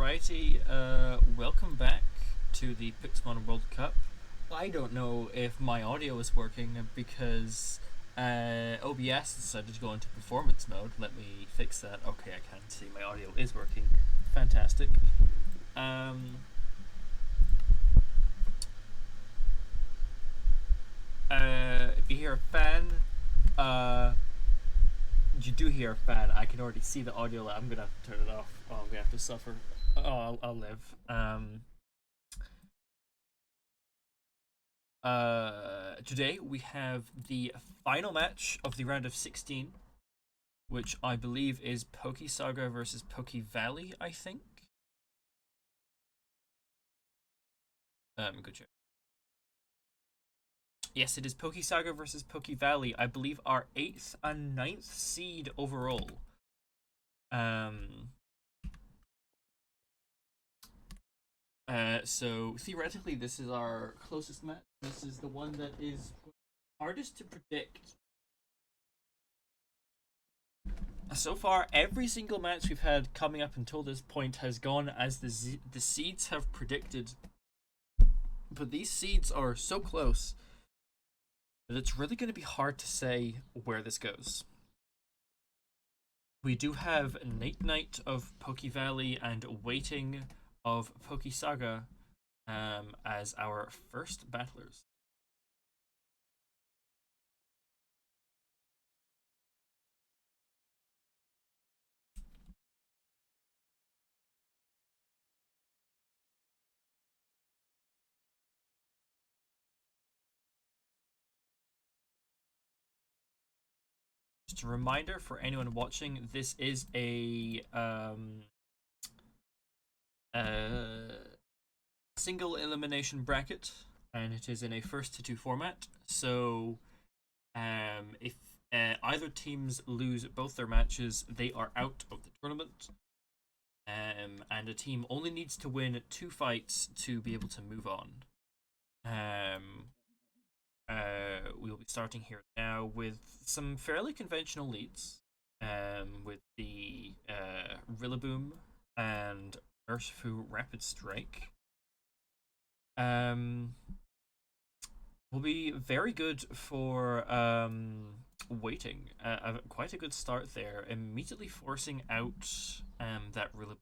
Alrighty, welcome back to the Pixelmon World Cup. I don't know if my audio is working because OBS decided to go into performance mode. Let me fix that. Okay, I can see my audio is working. Fantastic. If you hear a fan, you do hear a fan. I can already see the audio. I'm gonna have to turn it off. Oh, I'm gonna have to suffer. Oh, I'll live. Today we have the final match of the round of 16, which I believe is Pokesaga versus Pokevalley, I think. Good check. Yes, it is Pokesaga versus Pokevalley. I believe our 8th and 9th seed overall. So theoretically, this is our closest match. This is the one that is hardest to predict. So far, every single match we've had coming up until this point has gone as the seeds have predicted. But these seeds are so close that it's really going to be hard to say where this goes. We do have Night Knight of Pokevalley and Waiting of Pokesaga as our first battlers. Just a reminder for anyone watching, this is a single elimination bracket, and it is in a first to two format. So if either teams lose both their matches, they are out of the tournament. And a team only needs to win 2 fights to be able to move on. We'll be starting here now with some fairly conventional leads, with the Rillaboom and Urshifu Rapid Strike. Will be very good for Waiting. Quite a good start there, immediately forcing out that Rillaboom.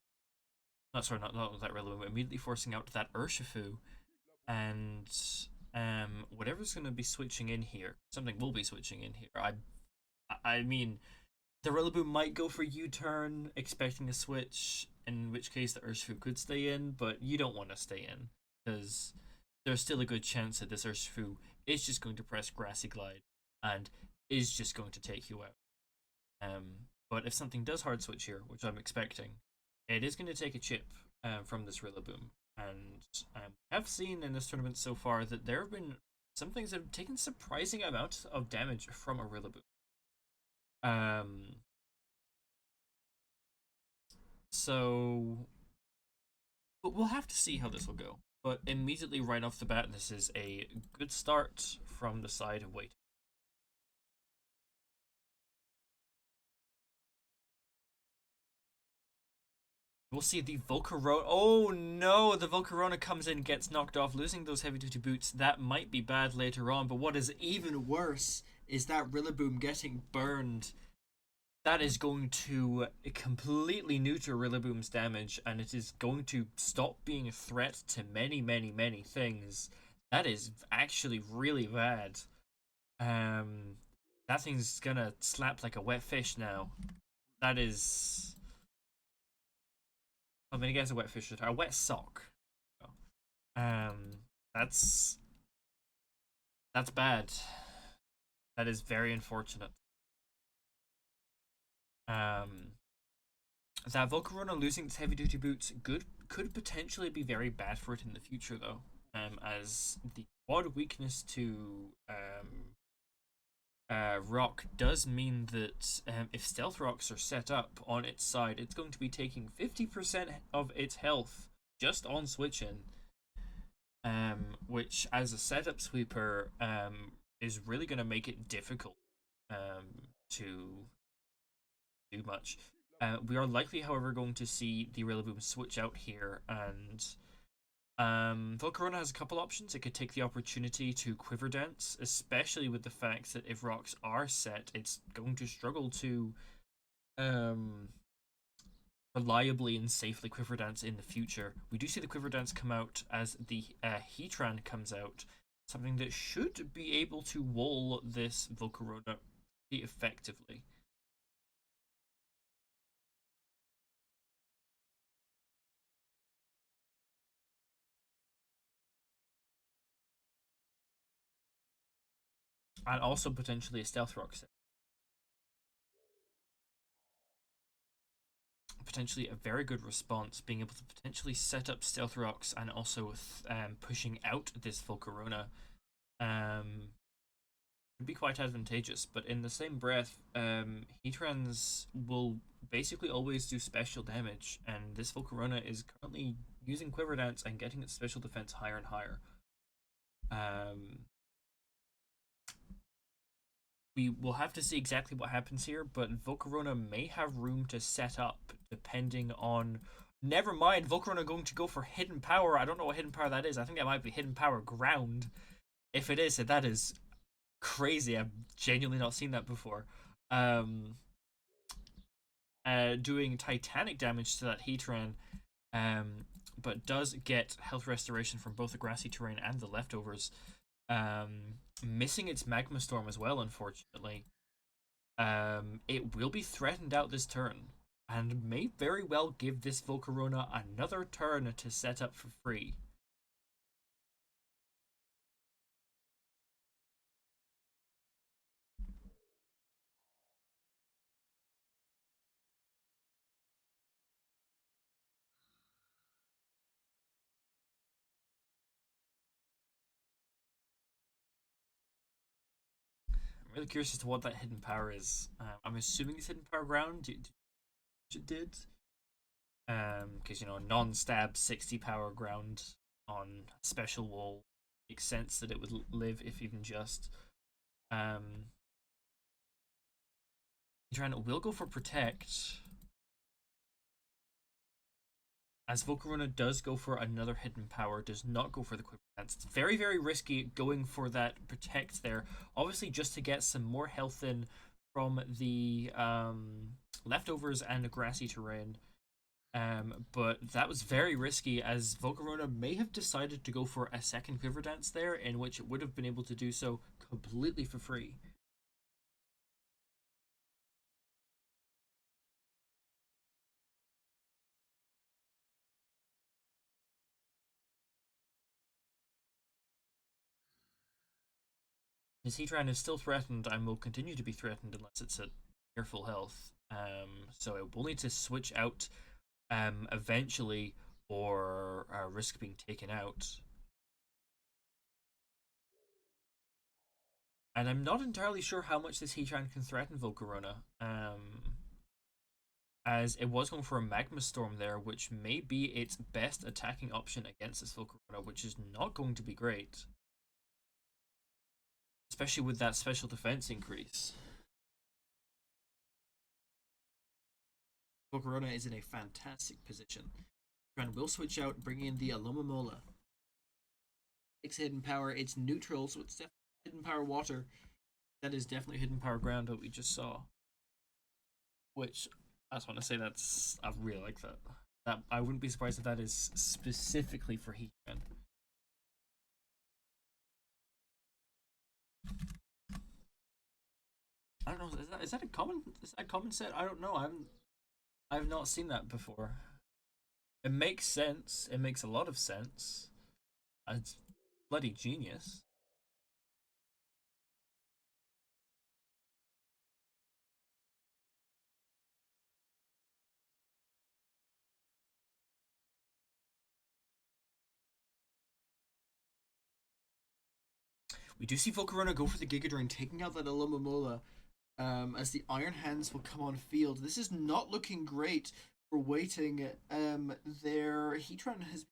Not that Rillaboom. Immediately forcing out that Urshifu, and whatever's going to be switching in here, something will be switching in here. I mean, the Rillaboom might go for U-turn, expecting a switch, in which case the Urshifu could stay in, but you don't want to stay in, because there's still a good chance that this Urshifu is just going to press Grassy Glide, and is just going to take you out. But if something does hard switch here, which I'm expecting, it is going to take a chip from this Rillaboom. And I've seen in this tournament so far that there have been some things that have taken surprising amounts of damage from a Rillaboom. So we'll have to see how this will go. But immediately right off the bat, this is a good start from the side of Waiting. We'll see the Volcarona. Oh no, the Volcarona comes in, gets knocked off, losing those heavy duty boots. That might be bad later on, but what is even worse is that Rillaboom getting burned. That is going to completely neuter Rillaboom's damage, and it is going to stop being a threat to many, many, many things. That is actually really bad. That thing's gonna slap like a wet fish now. That is. I mean, I guess a wet fish, a wet sock. That's bad. That is very unfortunate. That Volcarona losing its heavy duty boots could potentially be very bad for it in the future, though. As the quad weakness to rock does mean that if stealth rocks are set up on its side, it's going to be taking 50% of its health just on switching, which as a setup sweeper is really going to make it difficult to do much. We are likely, however, going to see the Rillaboom switch out here, and Volcarona has a couple options. It could take the opportunity to Quiver Dance, especially with the fact that if rocks are set, it's going to struggle to um, reliably and safely Quiver Dance in the future. We do see the Quiver Dance come out as the Heatran comes out, something that should be able to wall this Volcarona pretty effectively. And also potentially a Stealth Rock set. Potentially a very good response, being able to potentially set up Stealth Rocks and also pushing out this Volcarona um, would be quite advantageous. But in the same breath, Heatrans will basically always do special damage, and this Volcarona is currently using Quiver Dance and getting its special defense higher and higher. Um, we will have to see exactly what happens here, but Volcarona may have room to set up depending on. Never mind, Volcarona going to go for Hidden Power. I don't know what Hidden Power that is. I think that might be Hidden Power Ground. If it is, that is crazy. I've genuinely not seen that before. Um, doing Titanic damage to that Heatran, but does get health restoration from both the grassy terrain and the leftovers. Missing its Magma Storm as well, unfortunately. It will be threatened out this turn, and may very well give this Volcarona another turn to set up for free. I'm really curious as to what that hidden power is. I'm assuming it's hidden power ground. It did, because non-stab 60 power ground on special wall makes sense that it would live if even just. Um, Adrian will go for protect, as Volcarona does go for another hidden power, does not go for the quick dance. It's very, very risky going for that protect there. Obviously, just to get some more health in from the leftovers and the grassy terrain. But that was very risky, as Volcarona may have decided to go for a second Quiver Dance there, in which it would have been able to do so completely for free. His Heatran is still threatened and will continue to be threatened unless it's at near full health. So it will need to switch out eventually, or risk being taken out. And I'm not entirely sure how much this Heatran can threaten Volcarona. As it was going for a Magma Storm there, which may be its best attacking option against this Volcarona, which is not going to be great. Especially with that special defense increase. Volcarona is in a fantastic position. Heatran will switch out, bringing in the Alomomola. It's hidden power, it's neutral, so it's definitely hidden power water. That is definitely hidden power ground that we just saw. Which I just want to say I really like that. That I wouldn't be surprised if that is specifically for Heatran. I don't know. Is that a common? Is that a common set? I don't know. I've not seen that before. It makes sense. It makes a lot of sense. It's bloody genius. We do see Volcarona go for the Giga Drain, taking out that Alomomola, as the Iron Hands will come on field. This is not looking great for waiting. Their Heatran has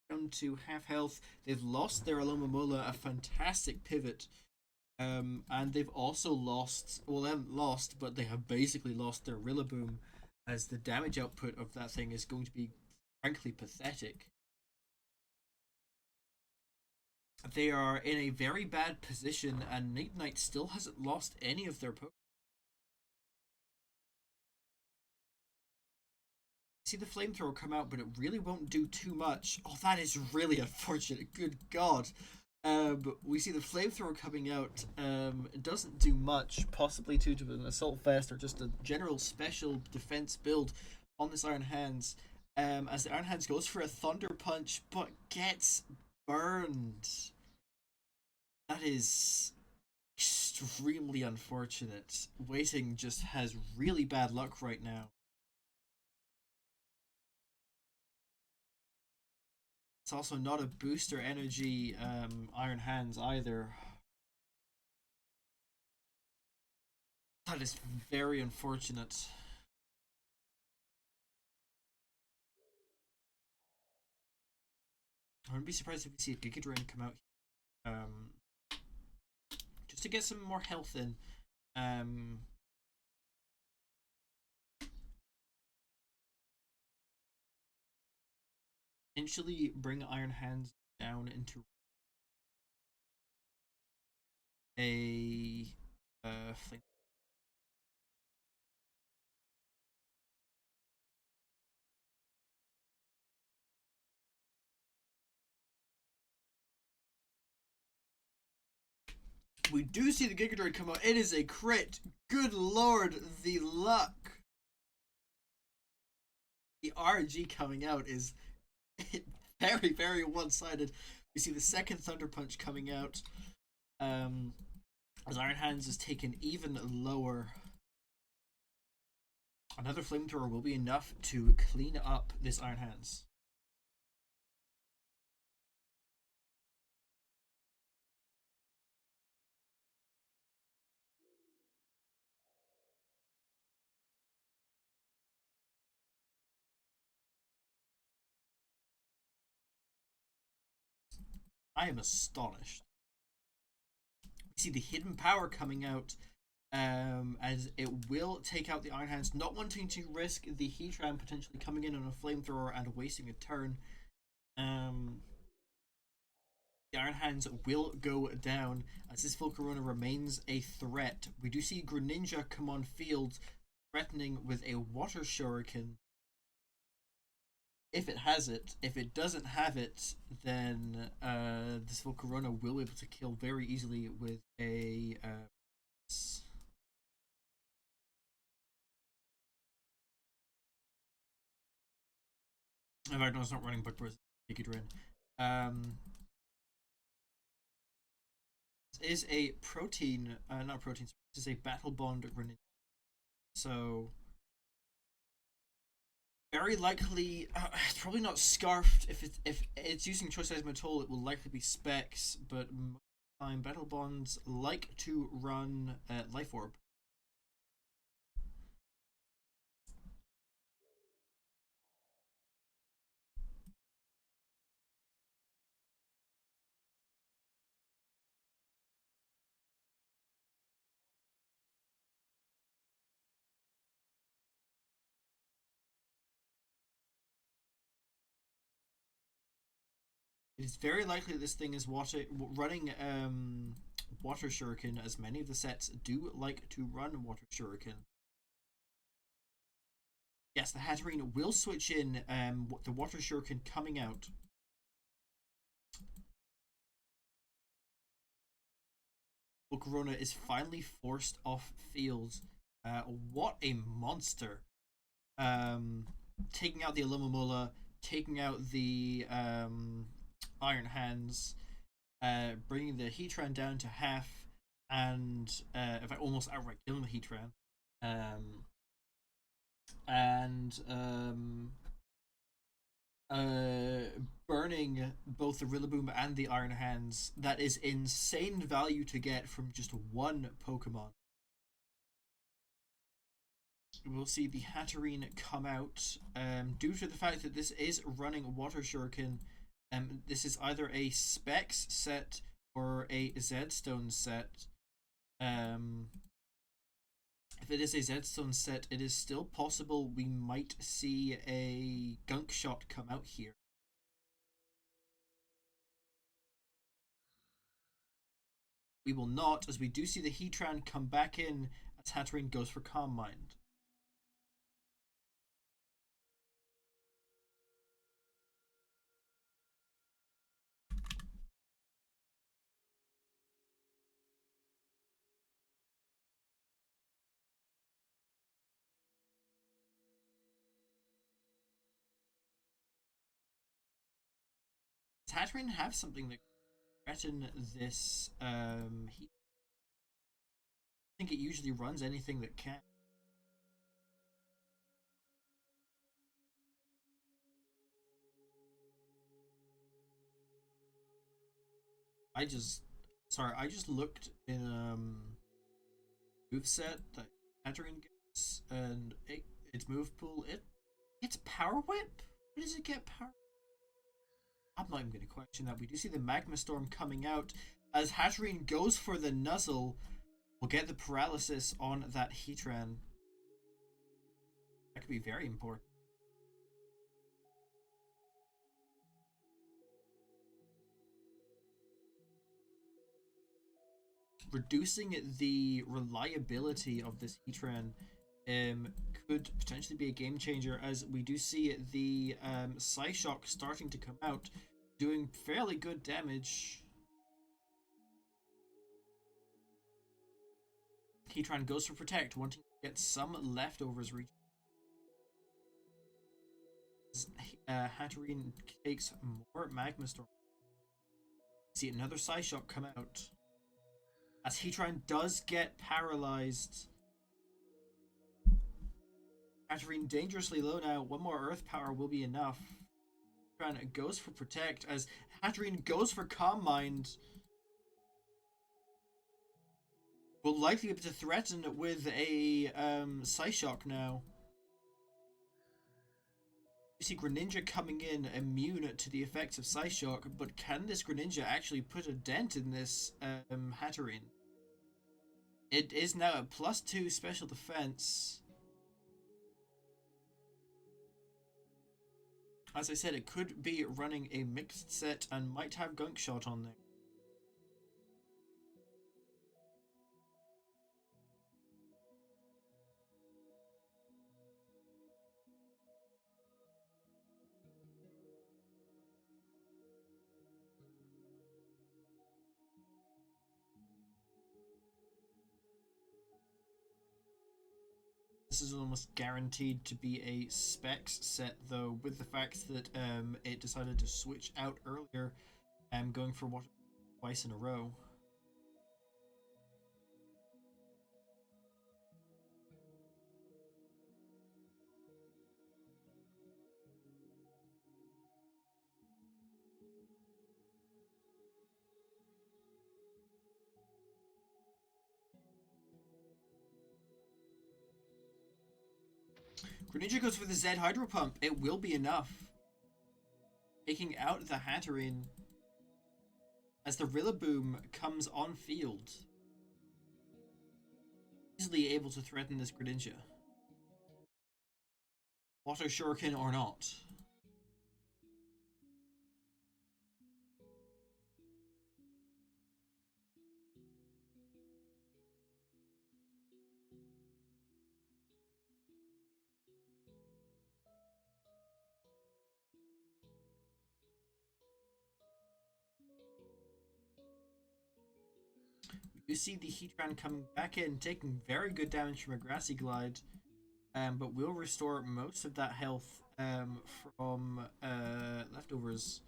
down to half health. They've lost their Alomomola, a fantastic pivot. And they've also lost, well, they haven't lost, but they have basically lost their Rillaboom. as the damage output of that thing is going to be frankly pathetic. They are in a very bad position, and Night Knight still hasn't lost any of their Pokemon. See the flamethrower come out, but it really won't do too much. Oh, that is really unfortunate. Good God. We see the flamethrower coming out. It doesn't do much, possibly due to an assault vest or just a general special defense build on this Iron Hands. As the Iron Hands goes for a Thunder Punch, but gets burned. That is extremely unfortunate. Waiting just has really bad luck right now. It's also not a booster energy Iron Hands either. That is very unfortunate. I wouldn't be surprised if we see a Giga Drain come out um, just to get some more health in. Potentially bring Iron Hands down into a flame. We do see the Giga Drain come out. It is a crit. Good lord, the luck. The RNG coming out is very, very one-sided. We see the second Thunder Punch coming out. As Iron Hands is taken even lower. Another Flamethrower will be enough to clean up this Iron Hands. I am astonished. We see the Hidden Power coming out as it will take out the Iron Hands, not wanting to risk the Heatran potentially coming in on a Flamethrower and wasting a turn. The Iron Hands will go down as this Volcarona remains a threat. We do see Greninja come on field threatening with a Water Shuriken. If it has it. If it doesn't have it, then this Volcarona will be able to kill very easily with a in fact, no, it's not running Bug Burst. This is a protein, not protein. This is a Battle Bond Greninja. So very likely, it's probably not Scarfed. If it's using Choice Seismitoll, it will likely be Specs. But most of the time, Battle Bonds like to run Life Orb. It is very likely that this thing is running Water Shuriken, as many of the sets do like to run Water Shuriken. Yes, the Hatterene will switch in the Water Shuriken coming out. Volcarona is finally forced off field. What a monster. Taking out the Alumamola, taking out the Iron Hands, bringing the Heatran down to half, and in fact, almost outright killing the Heatran. Burning both the Rillaboom and the Iron Hands. That is insane value to get from just one Pokemon. We'll see the Hatterene come out. Due to the fact that this is running Water Shuriken, this is either a Specs set or a Zedstone set. if it is a Zedstone set, it is still possible we might see a gunk shot come out here. We will not, as we do see the Heatran come back in as Hatterene goes for Calm Mind. Does Hatterene have something that can threaten this heat? I think it usually runs anything that can. I just I just looked in moveset that Hatterene gets and its move pool, it's Power Whip? Where does it get power? I'm not even gonna question that. We do see the Magma Storm coming out as Hatterene goes for the Nuzzle. We'll get the paralysis on that Heatran. That could be very important. Reducing the reliability of this Heatran could potentially be a game changer, as we do see the Psyshock starting to come out, doing fairly good damage. Heatran goes for Protect, wanting to get some leftovers reach. Hatterene takes more Magma Storm. See another Psyshock come out. As Heatran does get paralyzed. Hatterene dangerously low now. One more Earth Power will be enough. Heatran goes for Protect as Hatterene goes for Calm Mind. Will likely be able to threaten with a Psyshock now. You see Greninja coming in immune to the effects of Psyshock, but can this Greninja actually put a dent in this Hatterene? It is now a +2 special defense. As I said, it could be running a mixed set and might have Gunk Shot on there. This is almost guaranteed to be a specs set, though, with the fact that it decided to switch out earlier, going for what twice in a row. Greninja goes for the Z Hydro Pump. It will be enough. Taking out the Hatterene as the Rillaboom comes on field. Easily able to threaten this Greninja. Water Shuriken or not. You see the Heatran coming back in, taking very good damage from a Grassy Glide, but will restore most of that health from leftovers.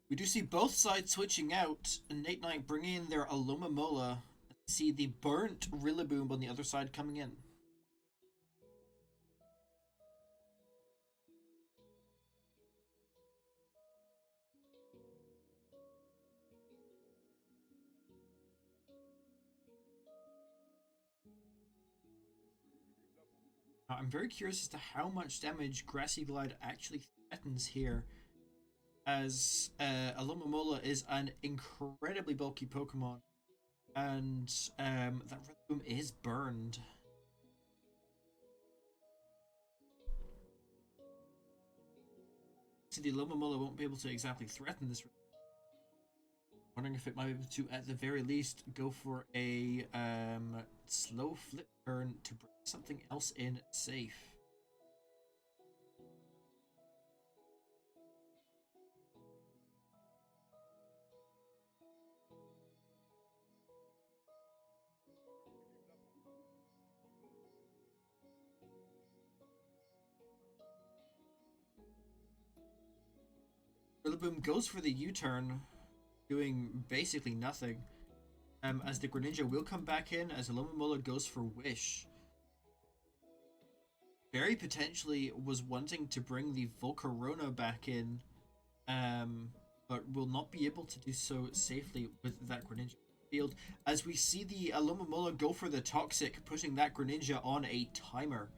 We do see both sides switching out, and Nate Knight bringing in their Alomomola. See the burnt Rillaboom on the other side coming in. Now, I'm very curious as to how much damage Grassy Glide actually threatens here, as Alomomola is an incredibly bulky Pokemon, and that Rillaboom is burned. So the Alomomola won't be able to exactly threaten this. Wondering if it might be able to, at the very least, go for a slow flip turn to bring something else in safe. Rillaboom goes for the U-turn, doing basically nothing. As the Greninja will come back in, as Alomomola goes for Wish. Very potentially was wanting to bring the Volcarona back in, but will not be able to do so safely with that Greninja field. As we see the Alomomola go for the Toxic, putting that Greninja on a timer.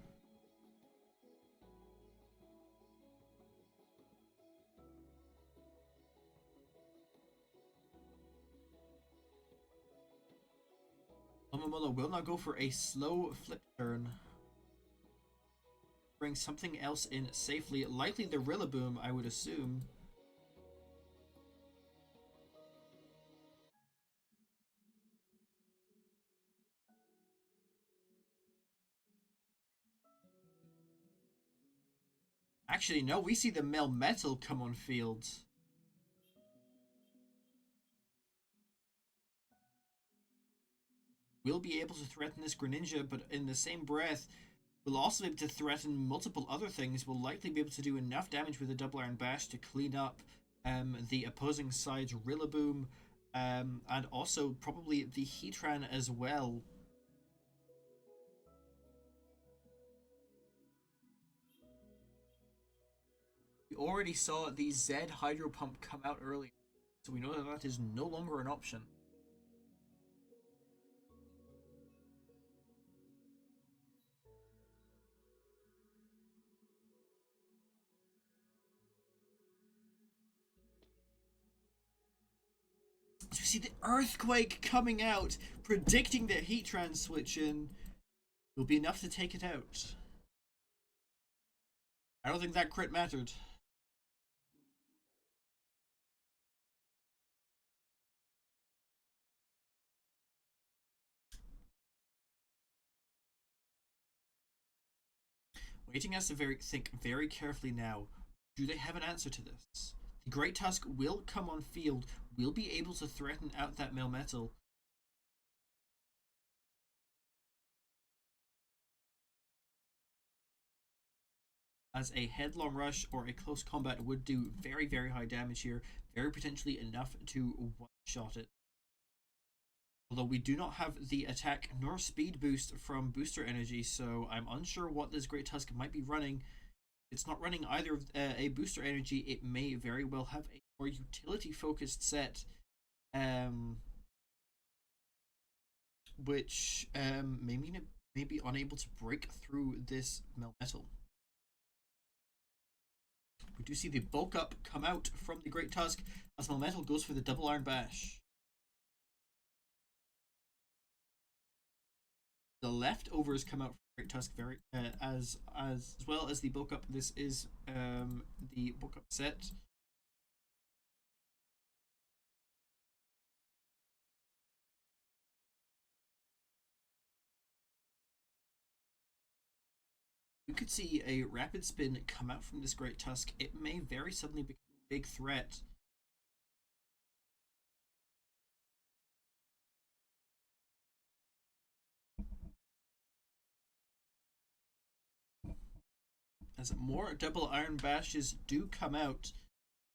Alomomola will now go for a slow flip turn. Bring something else in safely, likely the Rillaboom, I would assume. Actually, no, we see the Melmetal come on field. Will be able to threaten this Greninja, but in the same breath, will also be able to threaten multiple other things. Will likely be able to do enough damage with a Double Iron Bash to clean up the opposing side's Rillaboom, and also probably the Heatran as well. We already saw the Z Hydro Pump come out earlier, so we know that that is no longer an option. So we see the Earthquake coming out, predicting the Heatran switch in. Will be enough to take it out. I don't think that crit mattered. Waiting has to think very carefully now. Do they have an answer to this? The Great Tusk will come on field, will be able to threaten out that Melmetal. As a headlong rush or a close combat would do very, very high damage here, very potentially enough to one-shot it. Although we do not have the attack nor speed boost from Booster Energy, so I'm unsure what this Great Tusk might be running. It's not running either of a Booster Energy. It may very well have a more utility-focused set, which may mean it may be unable to break through this Melmetal. We do see the bulk up come out from the Great Tusk as Melmetal goes for the Double Iron Bash. The leftovers come out from Great Tusk very as well as the bulk up. This is the bulk up set. We could see a rapid spin come out from this Great Tusk. It may very suddenly become a big threat. As more Double Iron Bashes do come out,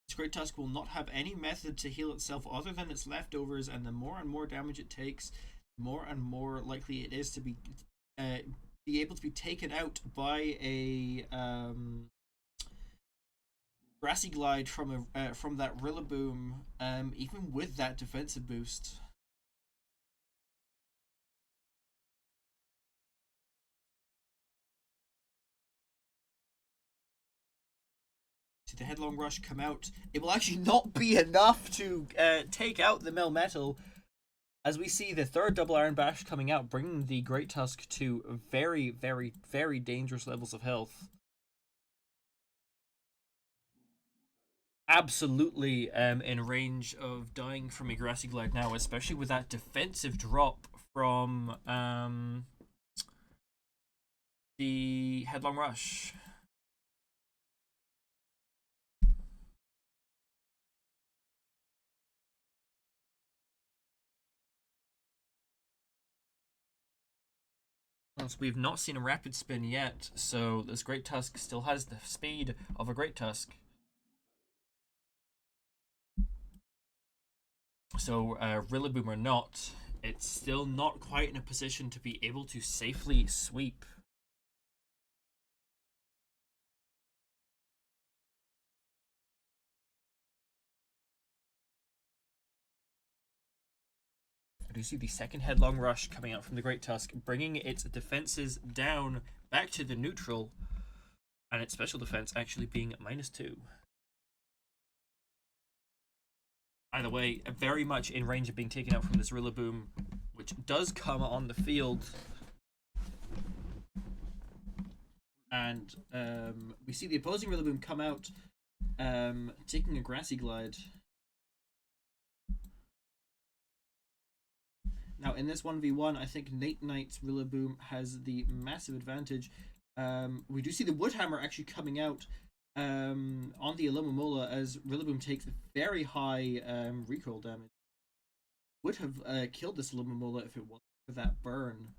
this Great Tusk will not have any method to heal itself other than its leftovers, and the more and more damage it takes, the more and more likely it is to be able to be taken out by a Grassy Glide from that Rillaboom, even with that defensive boost. See the Headlong Rush come out. It will actually not be enough to take out the Melmetal, as we see the third double Iron Bash coming out, bringing the Great Tusk to very, very, very dangerous levels of health. Absolutely in range of dying from a Grassy Glide now, especially with that defensive drop from the Headlong Rush. So we've not seen a rapid spin yet, so this Great Tusk still has the speed of a Great Tusk. So Rillaboom or not, it's still not quite in a position to be able to safely sweep. I do see the second Headlong Rush coming out from the Great Tusk, bringing its defenses down back to the neutral, and its special defense actually being -2. Either way, very much in range of being taken out from this Rillaboom, which does come on the field. And we see the opposing Rillaboom come out, taking a Grassy Glide. Now, in this 1v1, I think Nate Knight's Rillaboom has the massive advantage. We do see the Woodhammer actually coming out on the Alomomola, as Rillaboom takes very high recoil damage. Would have killed this Alomomola if it wasn't for that burn.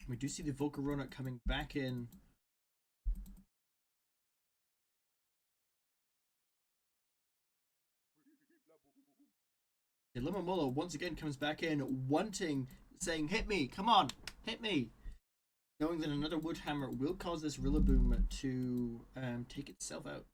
We do see the Volcarona coming back in. The Alomomola once again comes back in, saying, hit me, come on, hit me. Knowing that another Woodhammer will cause this Rillaboom to take itself out.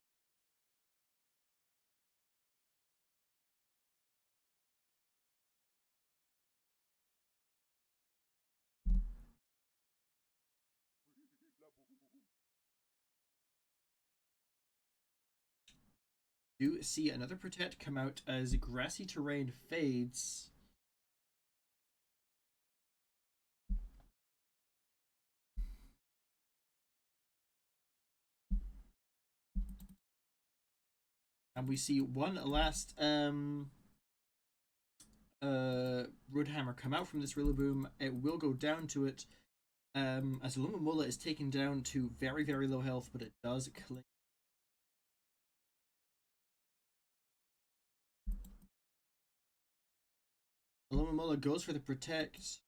Do see another Protect come out as Grassy Terrain fades. And we see one last Woodhammer come out from this Rillaboom. It will go down to it, as Alomomola is taken down to very, very low health, but it does cling. Alomomola goes for the Protect.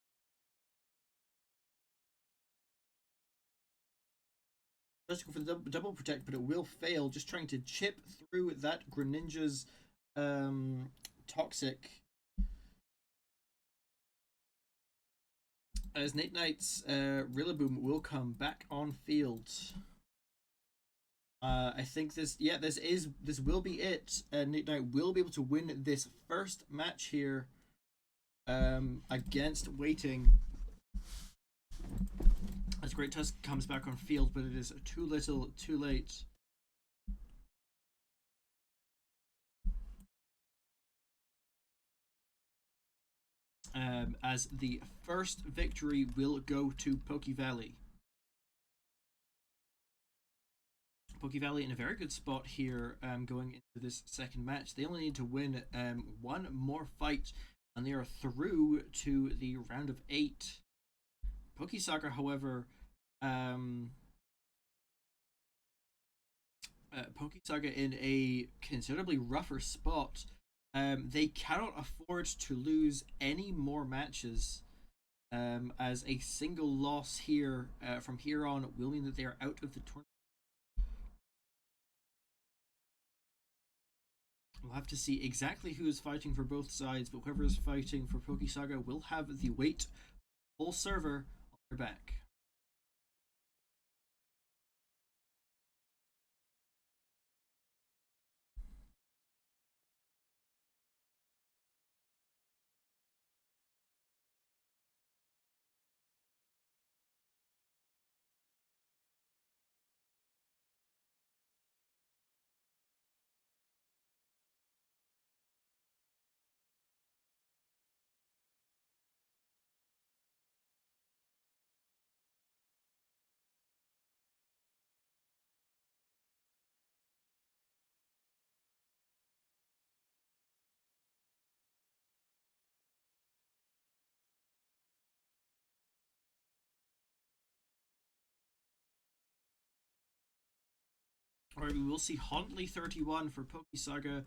Just go for the double Protect, but it will fail, just trying to chip through that Greninja's Toxic. As Nate Knight's Rillaboom will come back on field. I think this will be it. Nate Knight will be able to win this first match here against Waiting. As Great Tusk comes back on field, but it is too little, too late. As the first victory will go to Pokevalley. Pokevalley in a very good spot here going into this second match. They only need to win one more fight, and they are through to the round of 8. Pokesaga, however, um, Pokesaga in a considerably rougher spot. They cannot afford to lose any more matches, as a single loss here from here on will mean that they are out of the tournament. We'll have to see exactly who is fighting for both sides, but whoever is fighting for Pokesaga will have the weight full server on their back. Alright, we will see Huntley 31 for Pokesaga,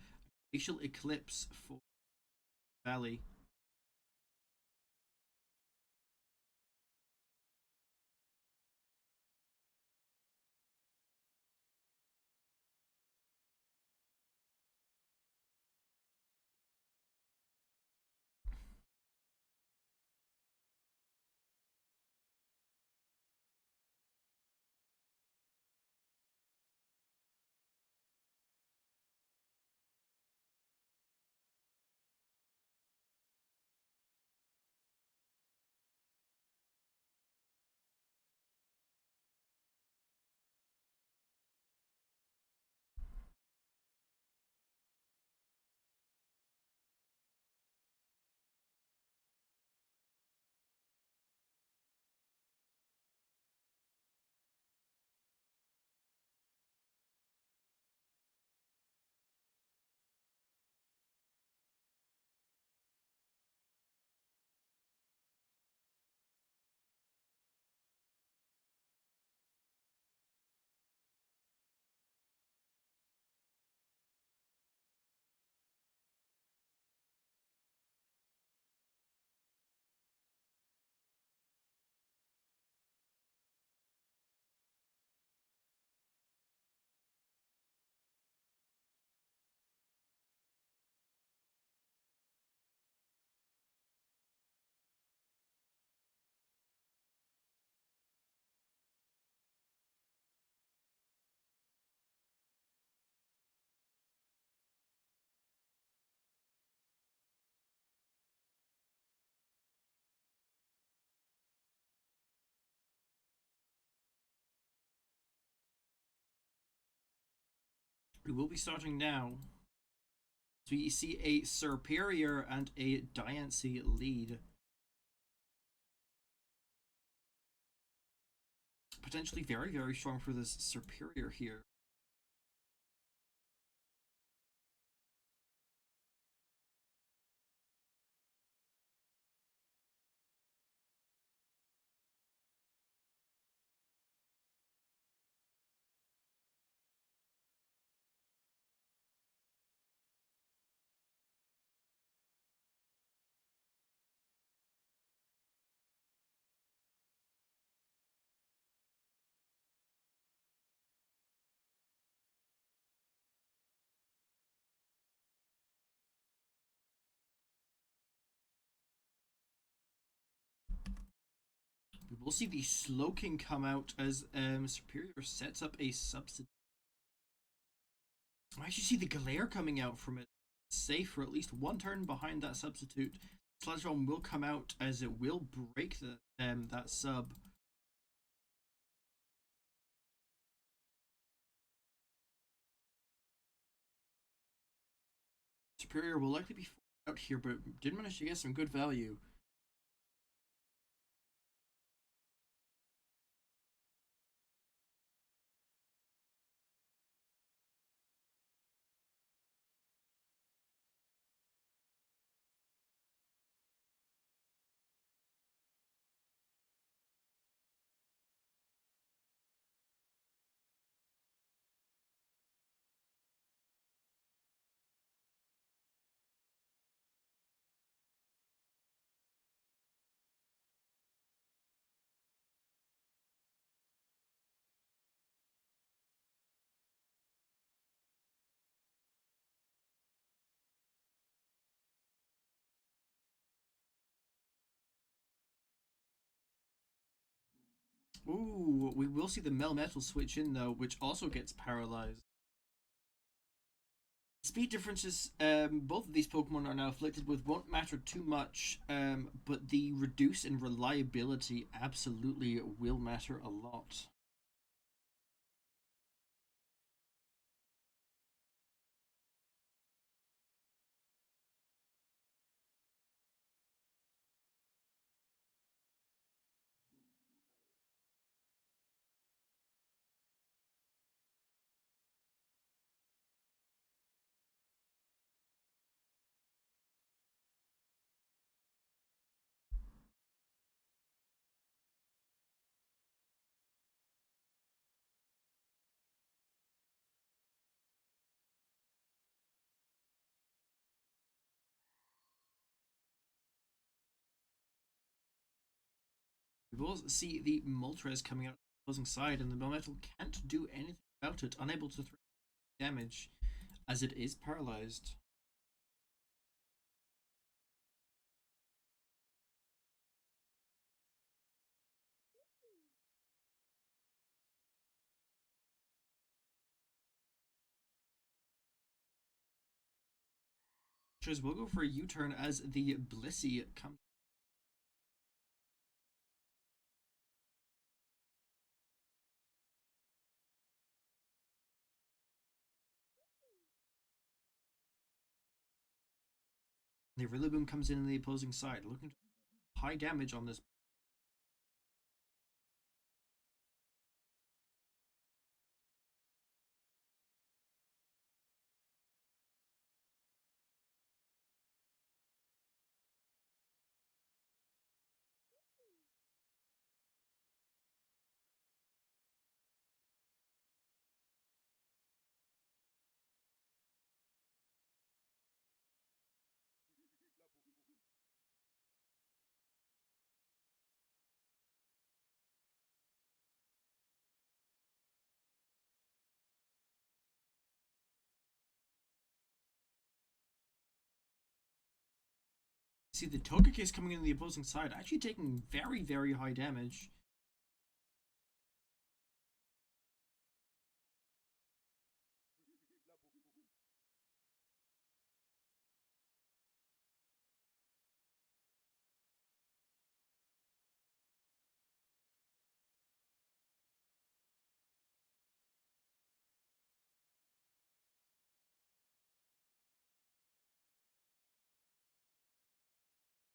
Facial Eclipse for Valley. We will be starting now. So we see a Superior and a Diancie lead. Potentially very, very strong for this Superior here. We will see the Slowking come out as Superior sets up a substitute. I actually see the Glare coming out from it. Safe for at least one turn behind that substitute. Sledgehammer will come out as it will break that sub. Superior will likely be out here, but did manage to get some good value. Ooh, we will see the Melmetal switch in though, which also gets paralyzed. Speed differences, both of these Pokemon are now afflicted with won't matter too much, but the reduce in reliability absolutely will matter a lot. We will see the Moltres coming out the opposing side, and the Melmetal can't do anything about it, unable to throw damage as it is paralyzed. Moltres will go for a U-turn as the Blissey comes. The Rillaboom comes in the opposing side, looking to high damage on this. See the Togekiss coming in the opposing side, actually taking very, very high damage.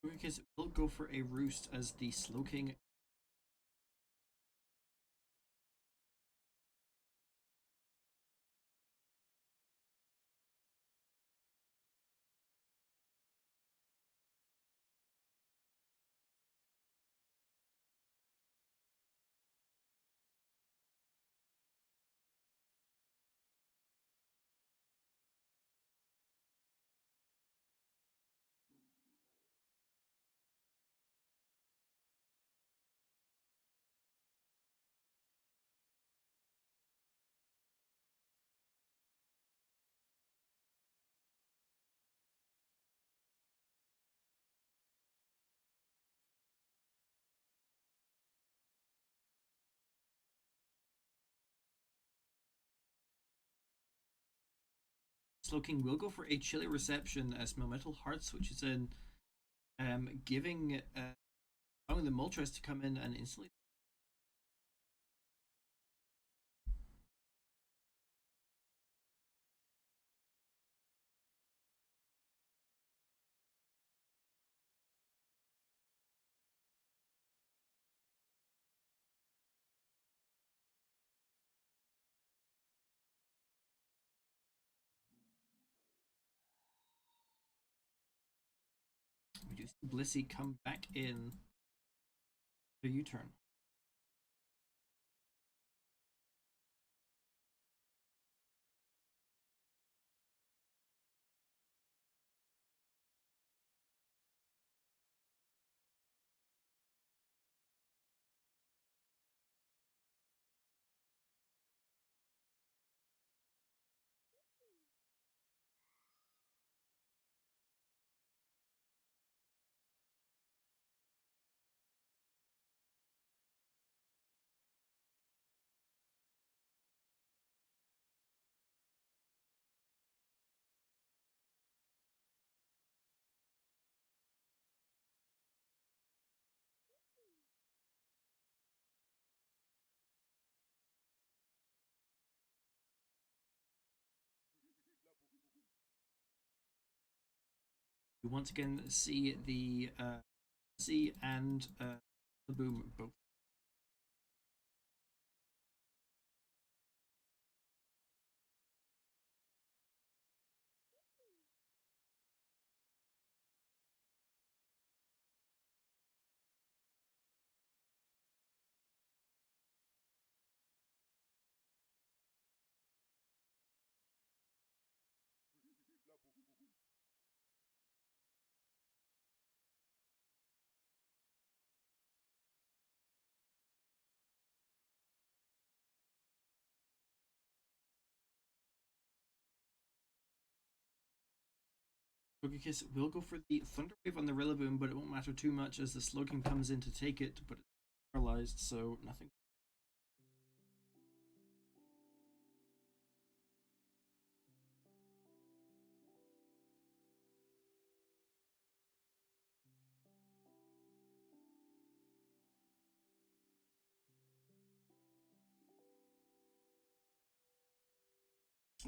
Togekiss will go for a Roost as the Slowking. Slowking will go for a chilly reception as Melmetal Heart switches in, giving allowing the Moltres to come in and instantly. We do see Blissey come back in the U-turn. You once again see the C and the boom both. Togekiss will go for the Thunder Wave on the Rillaboom, but it won't matter too much as the Slugkin comes in to take it, but it's paralyzed, so nothing.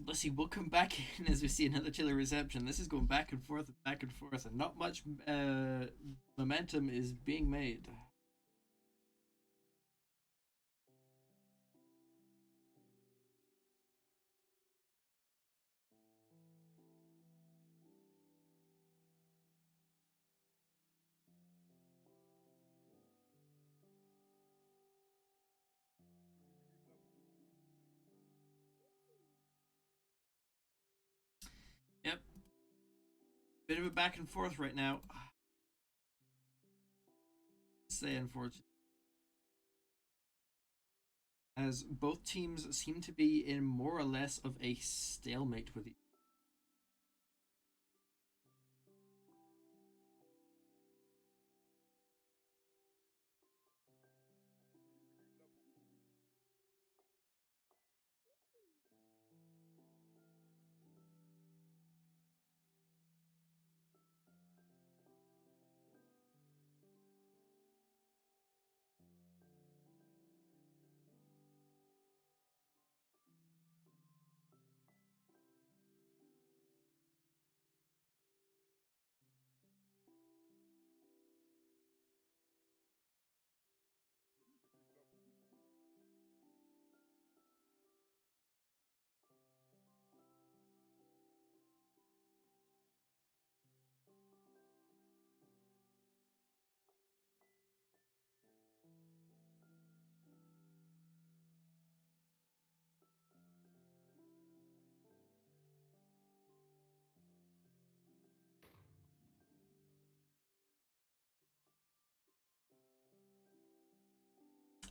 Let's see, we'll come back in as we see another chilly reception. This is going back and forth, and not much momentum is being made. Yep, bit of a back and forth right now. Say unfortunate, as both teams seem to be in more or less of a stalemate with each.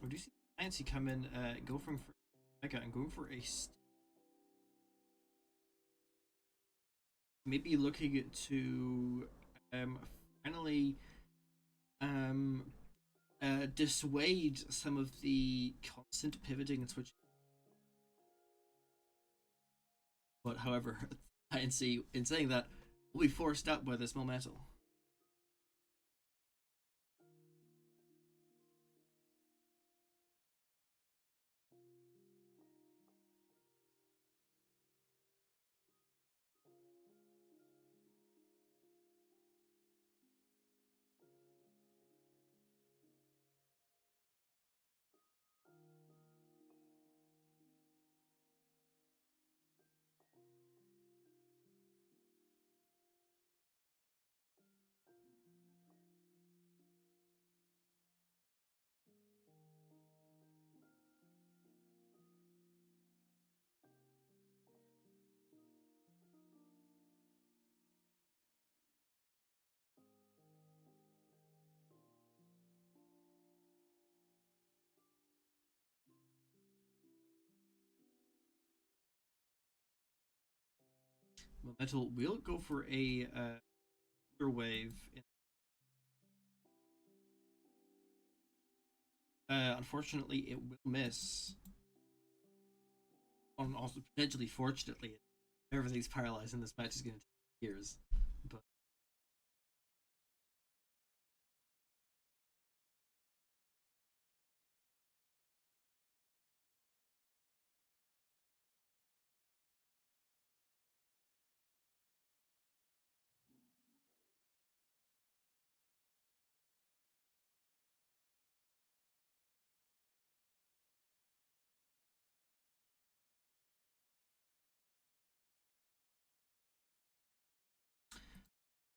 We do see Nancy come in, going for Mega and going for a maybe looking to finally um, dissuade some of the constant pivoting and switching. But however, INC, in saying that, will be forced out by this momental. Momental will go for a wave. Unfortunately, it will miss. Also, potentially, fortunately, everything's paralyzed, and this match is going to take years. But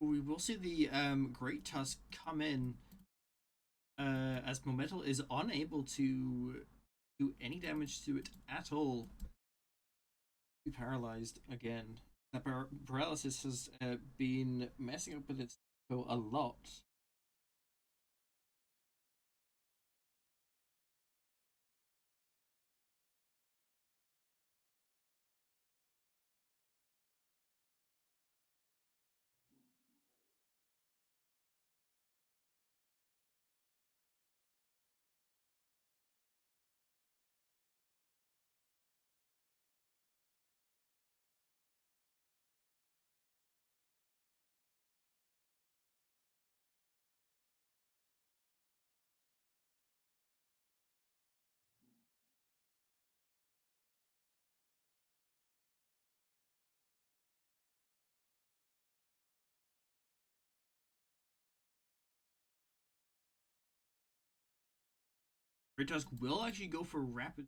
We will see the Great Tusk come in as Momental is unable to do any damage to it at all. Be paralyzed again. The paralysis has been messing up with its tempo a lot. Great Tusk will actually go for rapid.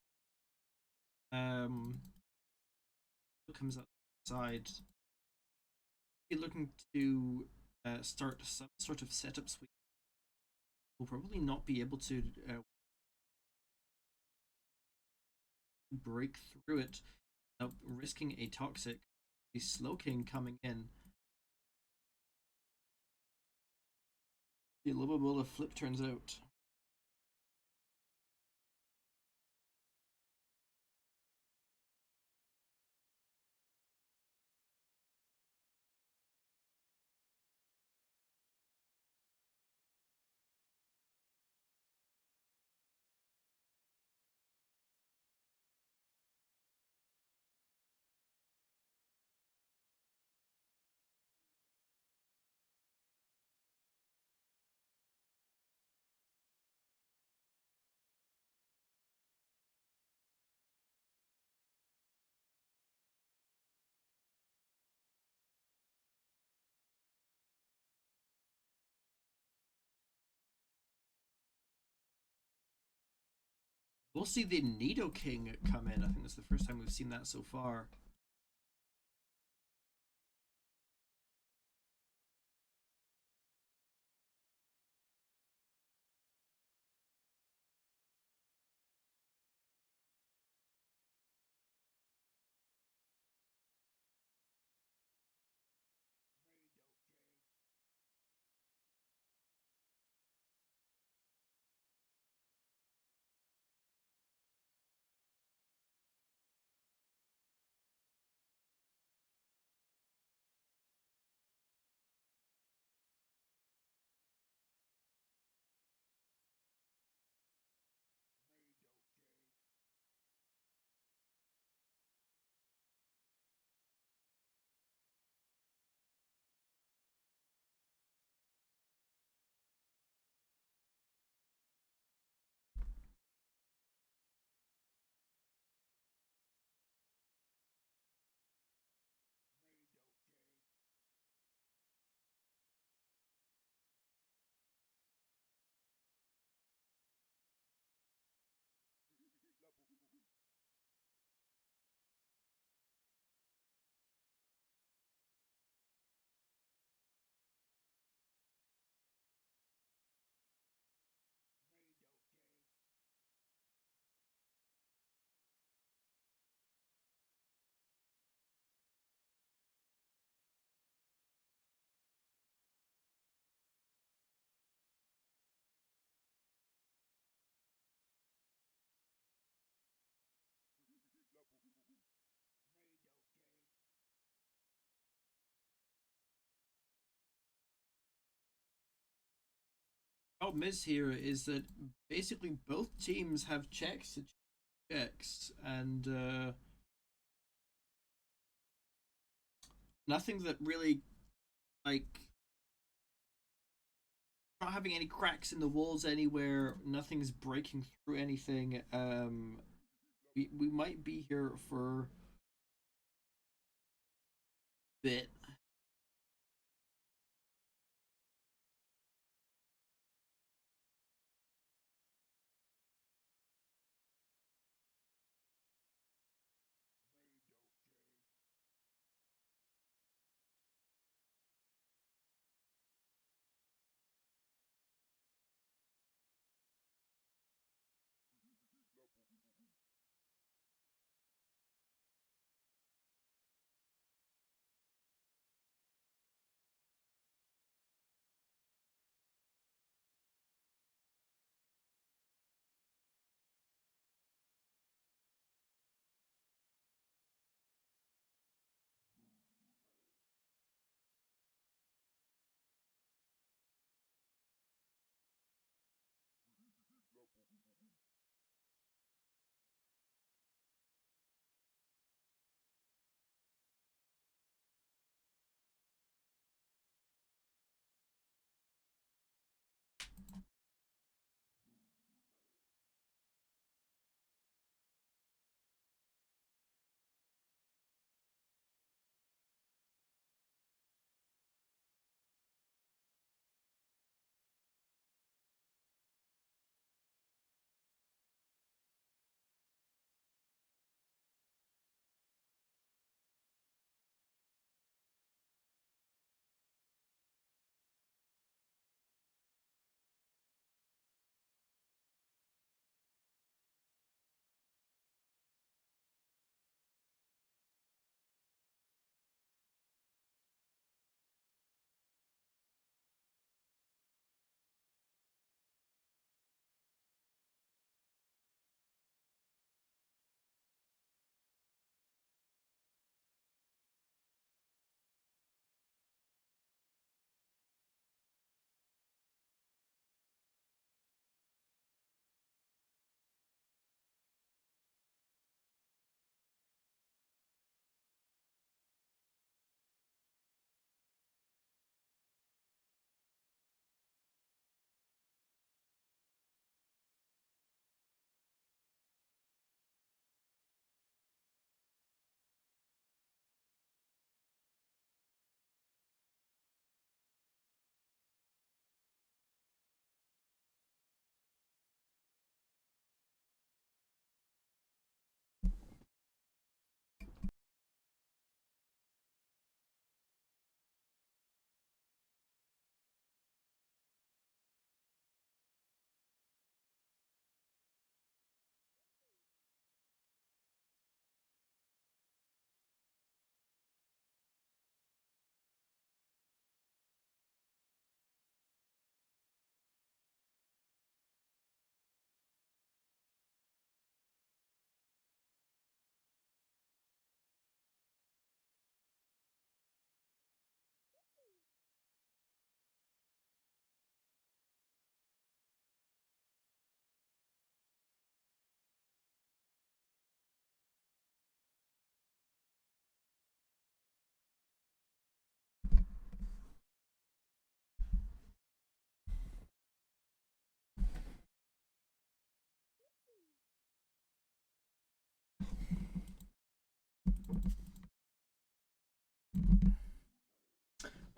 Comes outside. Looking to start some sort of setup sweep. Will probably not be able to break through it without risking a toxic. The Slowking coming in. The Lobobula flip turns out. We'll see the Nidoking come in. I think that's the first time we've seen that so far. Problem is here is that basically both teams have checks to checks and nothing that really like not having any cracks in the walls anywhere. Nothing's breaking through anything. We might be here for a bit.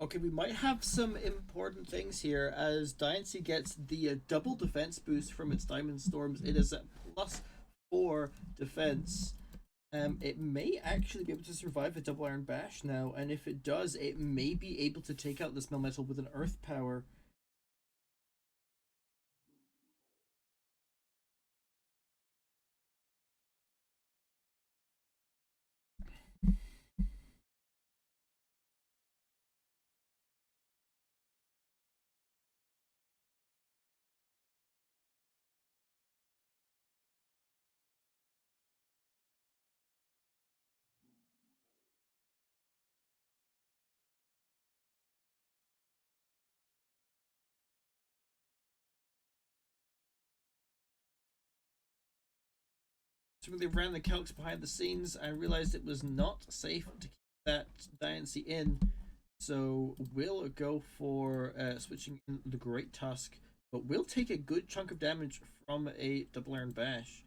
Okay, we might have some important things here as Diancie gets the double defense boost from its Diamond Storms. It is at +4 defense. It may actually be able to survive a double Iron Bash now, and if it does, it may be able to take out this Melmetal with an Earth Power. So they ran the calcs behind the scenes and realized it was not safe to keep that Diancie in. So we'll go for switching in the Great Tusk, but we'll take a good chunk of damage from a double Iron Bash.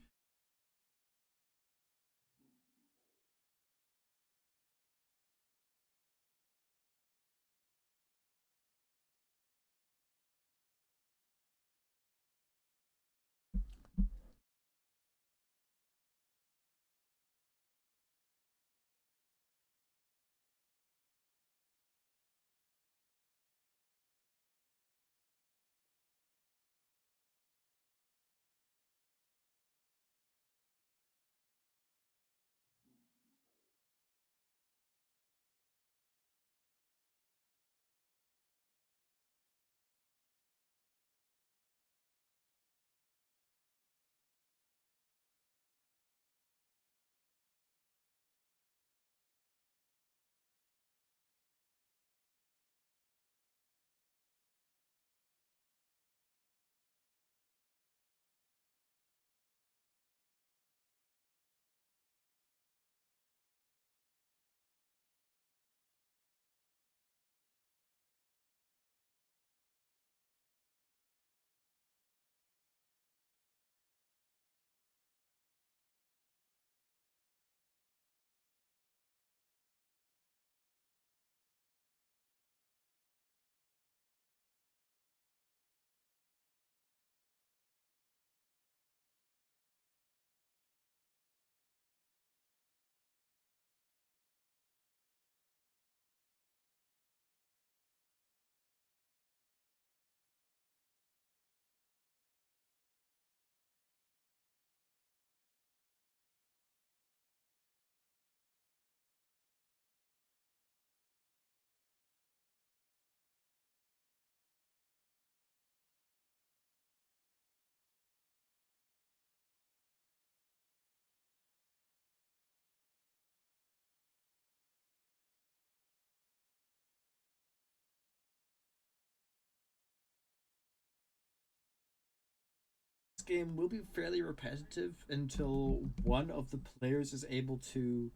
This game will be fairly repetitive until one of the players is able to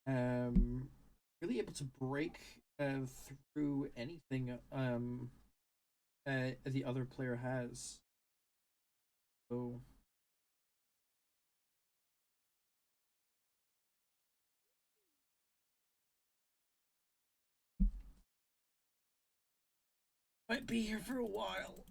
um, really able to break through anything the other player has. So might be here for a while.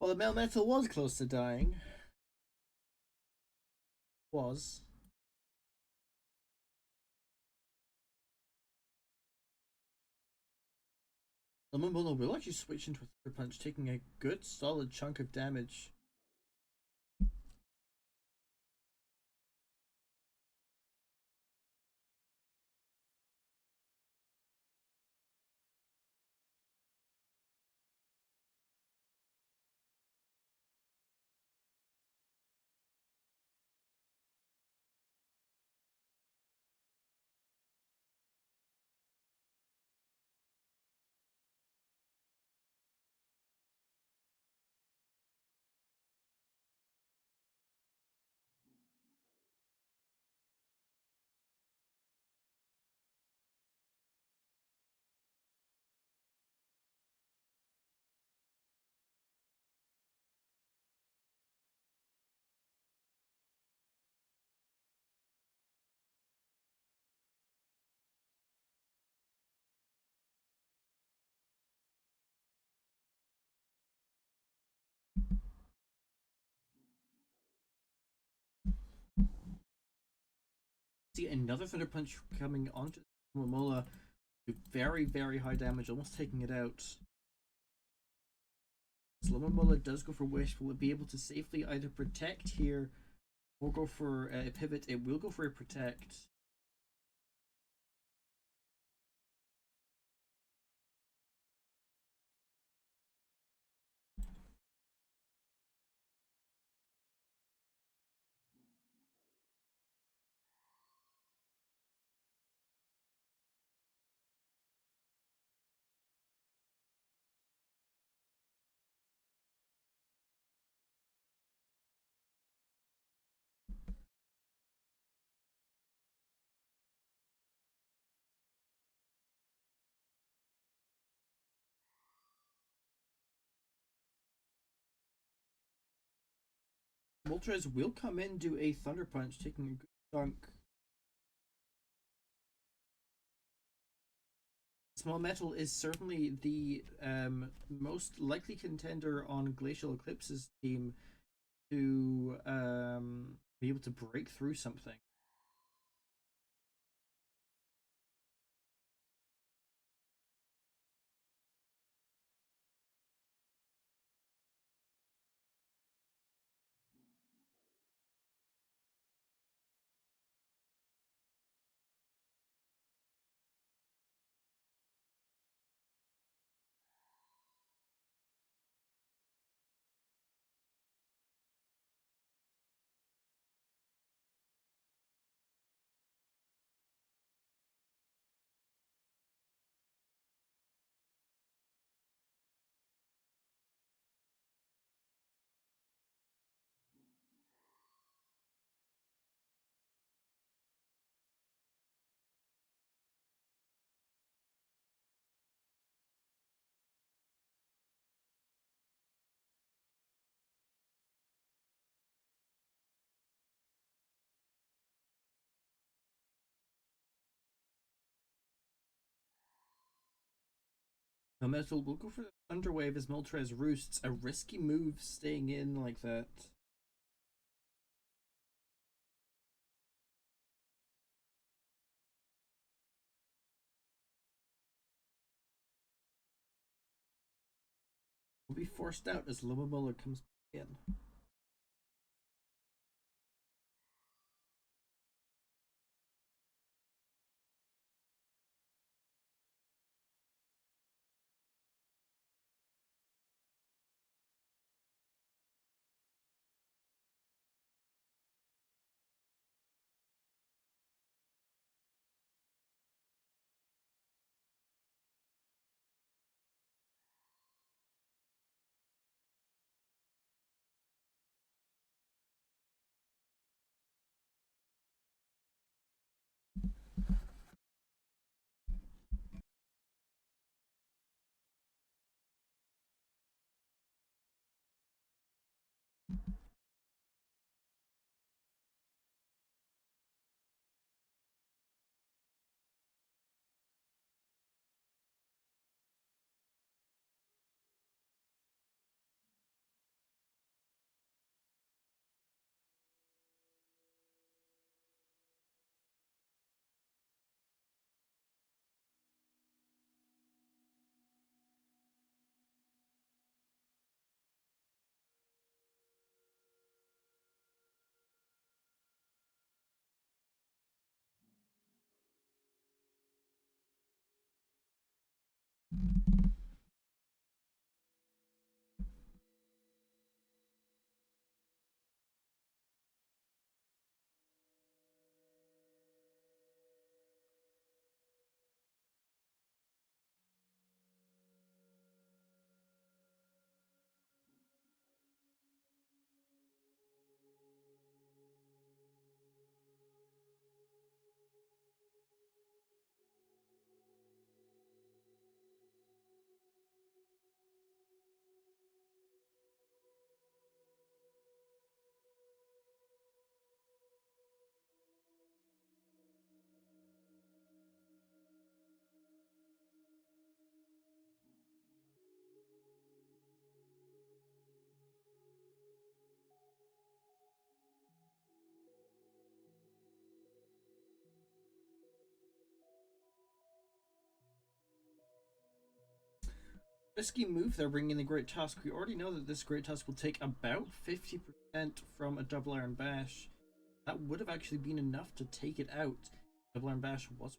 Well, the male metal was close to dying. Was. Lemon will actually switch into a Thunder Punch, taking a good solid chunk of damage. See another Thunder Punch coming onto Momola. Very, very high damage, almost taking it out. Momola does go for Wish. Will it be able to safely either protect here or go for a pivot? It will go for a protect. Moltres will come in, do a Thunder Punch, taking a good chunk. Small Metal is certainly the most likely contender on Glacial Eclipse's team to be able to break through something. No Metal will go for the Thunder Wave as Moltres roosts. A risky move staying in like that. Will be forced out as Lomomola comes in. Risky move there, bringing the Great Tusk. We already know that this Great Tusk will take about 50% from a double Iron Bash. That would have actually been enough to take it out. Double Iron Bash was.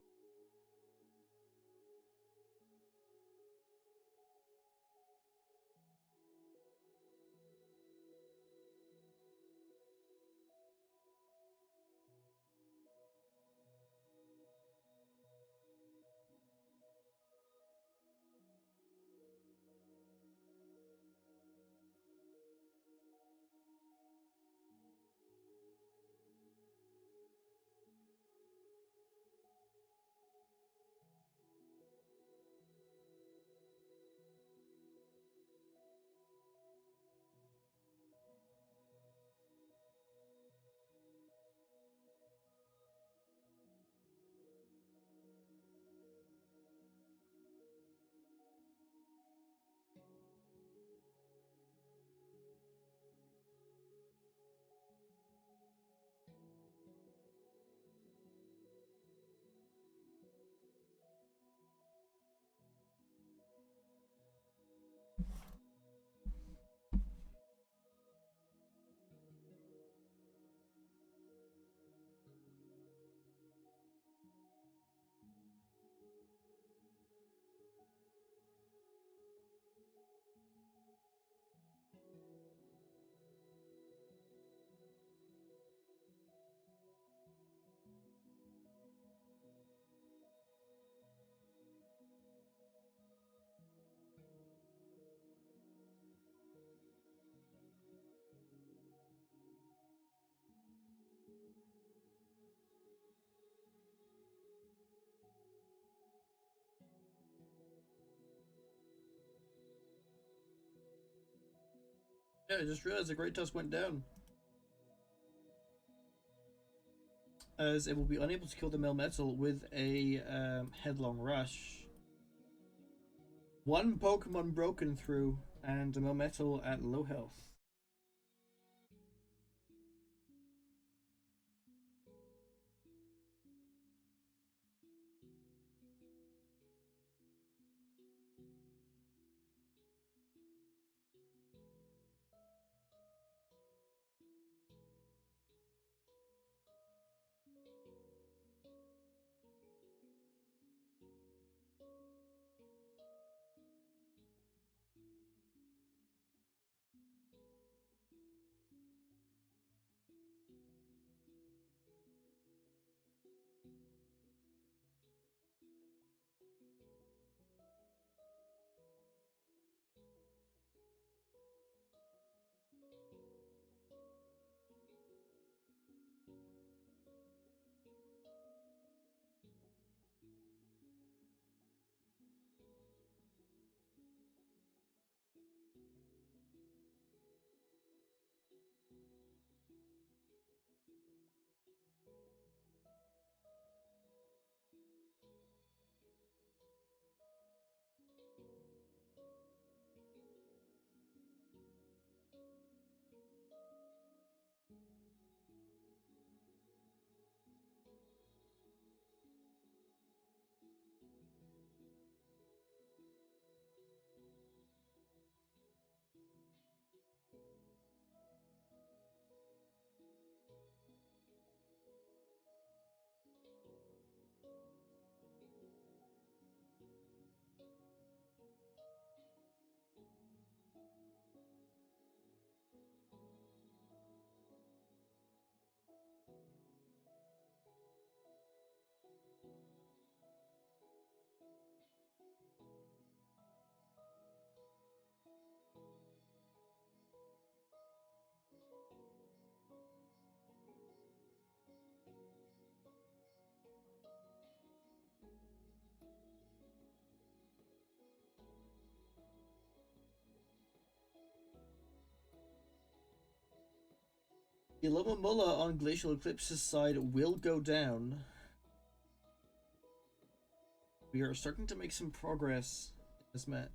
Yeah, I just realized the Great Tusk went down. As it will be unable to kill the Melmetal with a Headlong Rush. One Pokemon broken through, and the Melmetal at low health. The Mulla on Glacial Eclipse's side will go down. We are starting to make some progress in this match.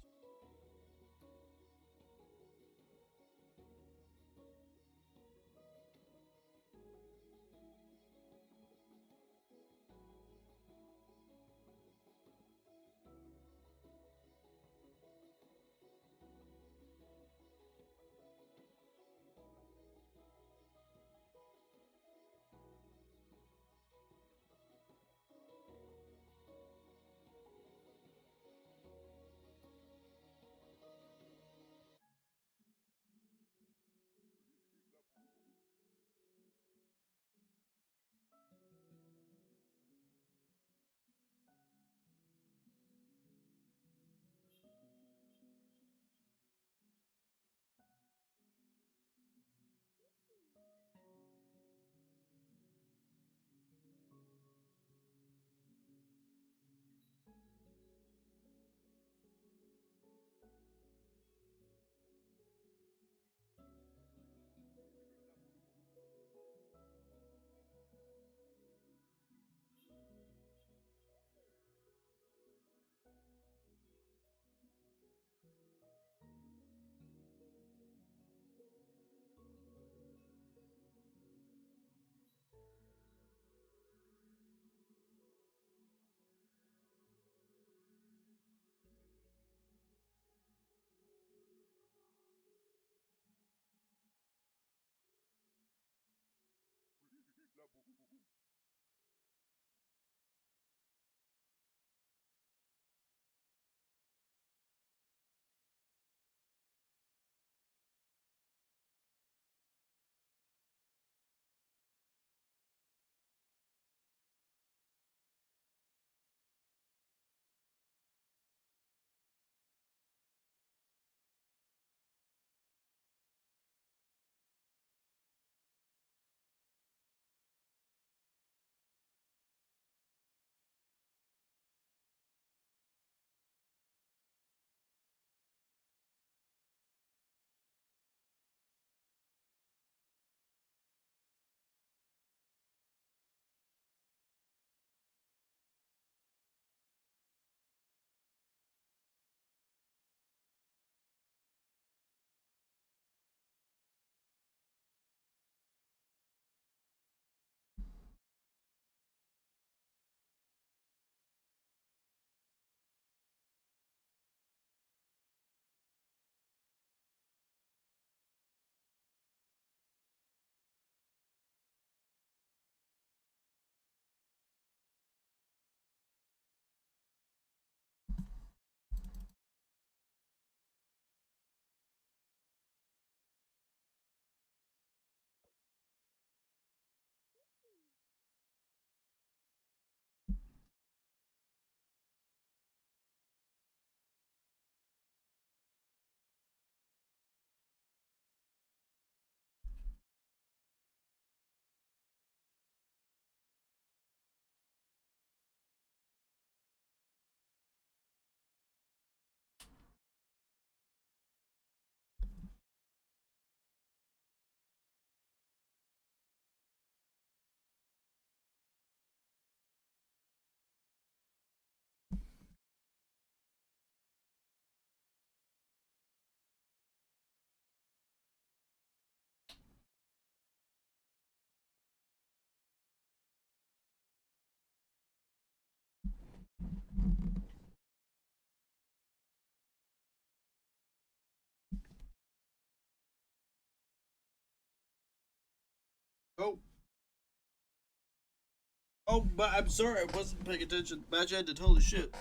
Oh, but I'm sorry, I wasn't paying attention. Match ended. Holy shit.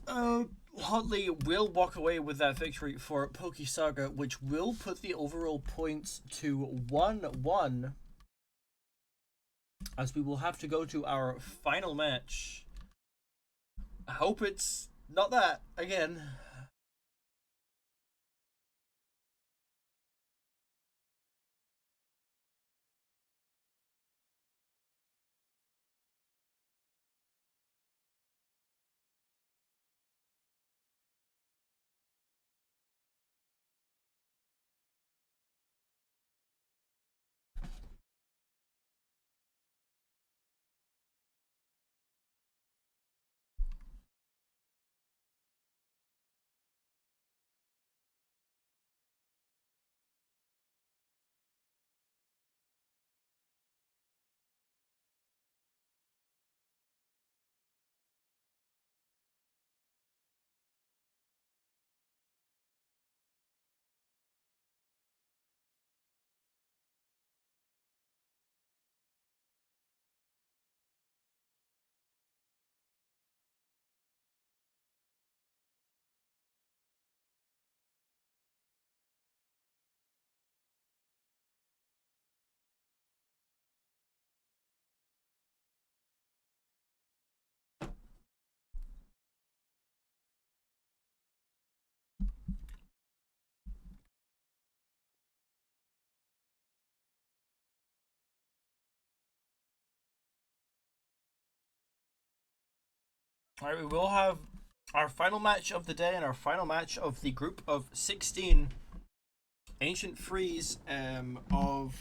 Huntley will walk away with that victory for Pokesaga, which will put the overall points to 1-1. As we will have to go to our final match. I hope it's not that again. All right, we will have our final match of the day and our final match of the group of 16 Ancient Freeze of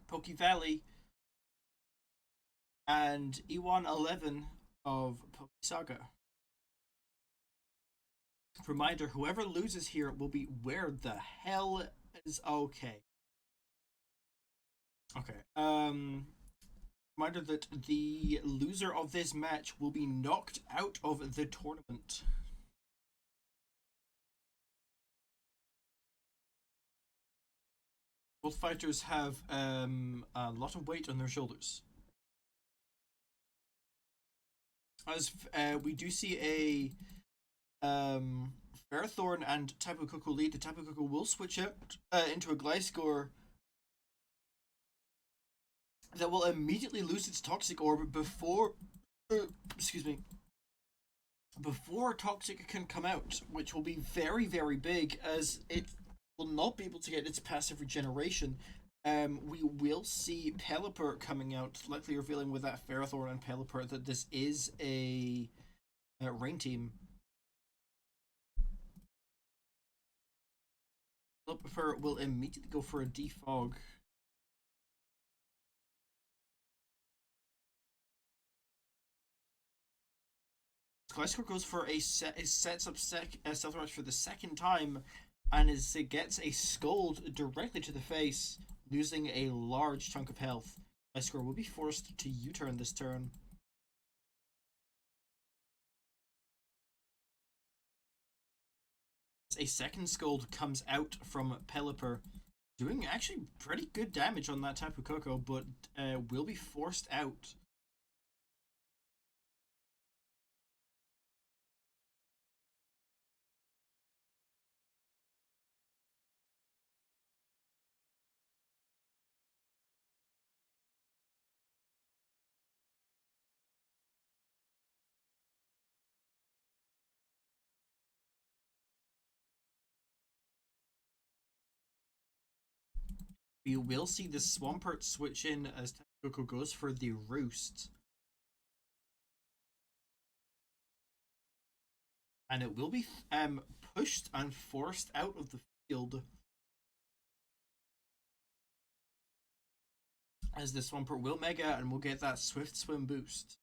Poke Valley and E1 11 of Poke Saga. Reminder, whoever loses here will be where the hell is okay. Okay. Reminder that the loser of this match will be knocked out of the tournament. Both fighters have a lot of weight on their shoulders. As we do see a Ferrothorn and Tapu Koko lead, the Tapu Koko will switch out into a Gliscor that will immediately lose its Toxic Orb before, excuse me, before Toxic can come out, which will be very, very big as it will not be able to get its passive regeneration. We will see Pelipper coming out, likely revealing with that Ferrothorn and Pelipper that this is a Rain Team. Pelipper will immediately go for a Defog. Gliscor goes for sets up Stealth Rush for the second time, and it gets a Scold directly to the face, losing a large chunk of health. Gliscor will be forced to U-turn this turn. A second Scold comes out from Pelipper, doing actually pretty good damage on that Tapu Koko, but will be forced out. You will see the Swampert switch in as Tapu Koko goes for the Roost. And it will be pushed and forced out of the field as the Swampert will Mega and will get that Swift Swim boost.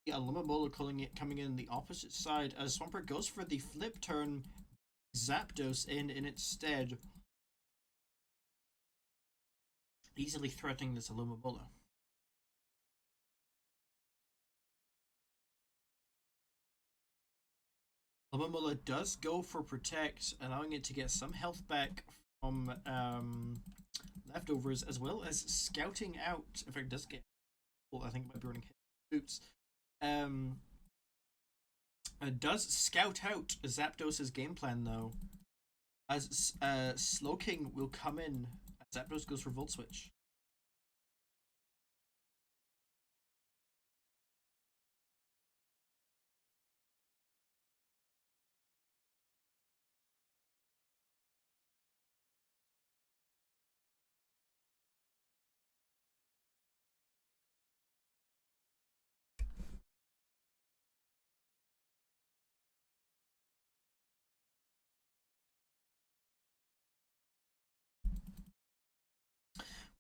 Alumamola coming in the opposite side as Swampert goes for the flip turn, Zapdos in its stead, easily threatening this Alumamola. Alumamola does go for Protect, allowing it to get some health back from leftovers, as well as scouting out. In fact, it does get. Well, I think it might be running boots. Does scout out Zapdos' game plan though, as Slowking will come in as Zapdos goes for Volt Switch.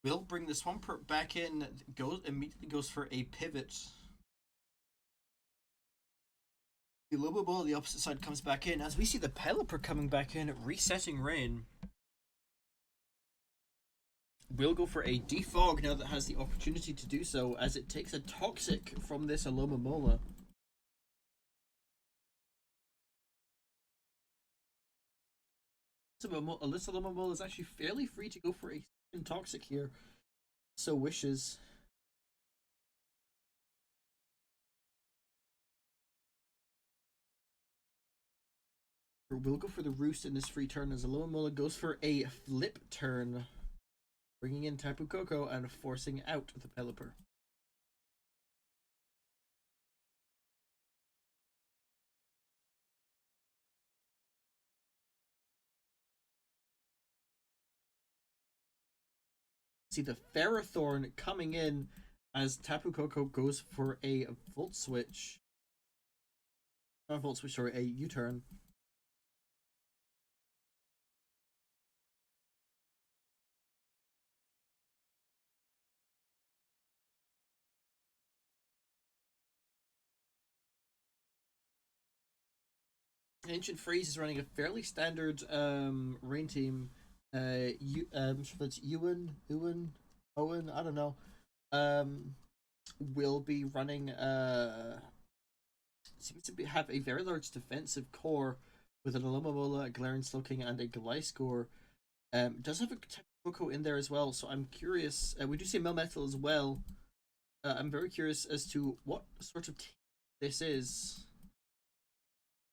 Will bring the Swampert back in, immediately goes for a pivot. The Lobo on the opposite side comes back in as we see the Pelipper coming back in, resetting Rain. Will go for a Defog now that has the opportunity to do so, as it takes a Toxic from this Alomomola. Alyssa Alomomola is actually fairly free to go for a second Toxic here, so wishes. We'll go for the Roost in this free turn as Alomomola goes for a flip turn, bringing in Tapu Koko and forcing out the Pelipper. See the Ferrothorn coming in as Tapu Koko goes for a Volt Switch. Not a Volt Switch, sorry, a U-turn. Ancient Freeze is running a fairly standard rain team. So that's Owen, I don't know. Um, will be running seems to have a very large defensive core with an Alomomola, a Galarian Slowking, and a Gliscor. Does have a Coco in there as well, so I'm curious. We do see Melmetal as well. I'm very curious as to what sort of team this is.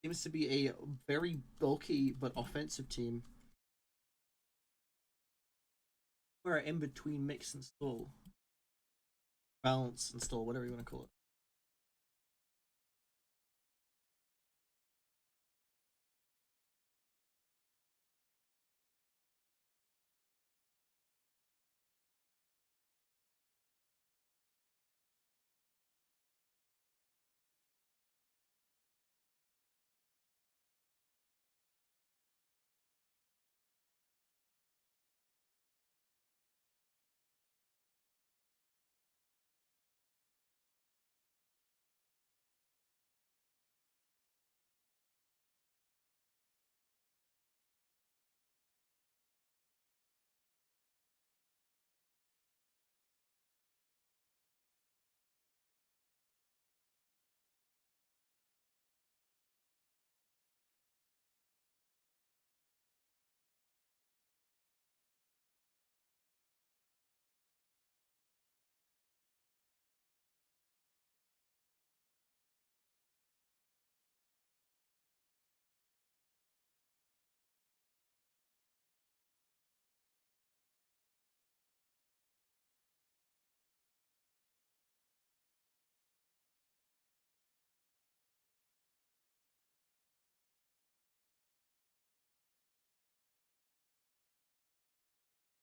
Seems to be a very bulky but offensive team. We're in between mix and stall. Balance and stall, whatever you want to call it.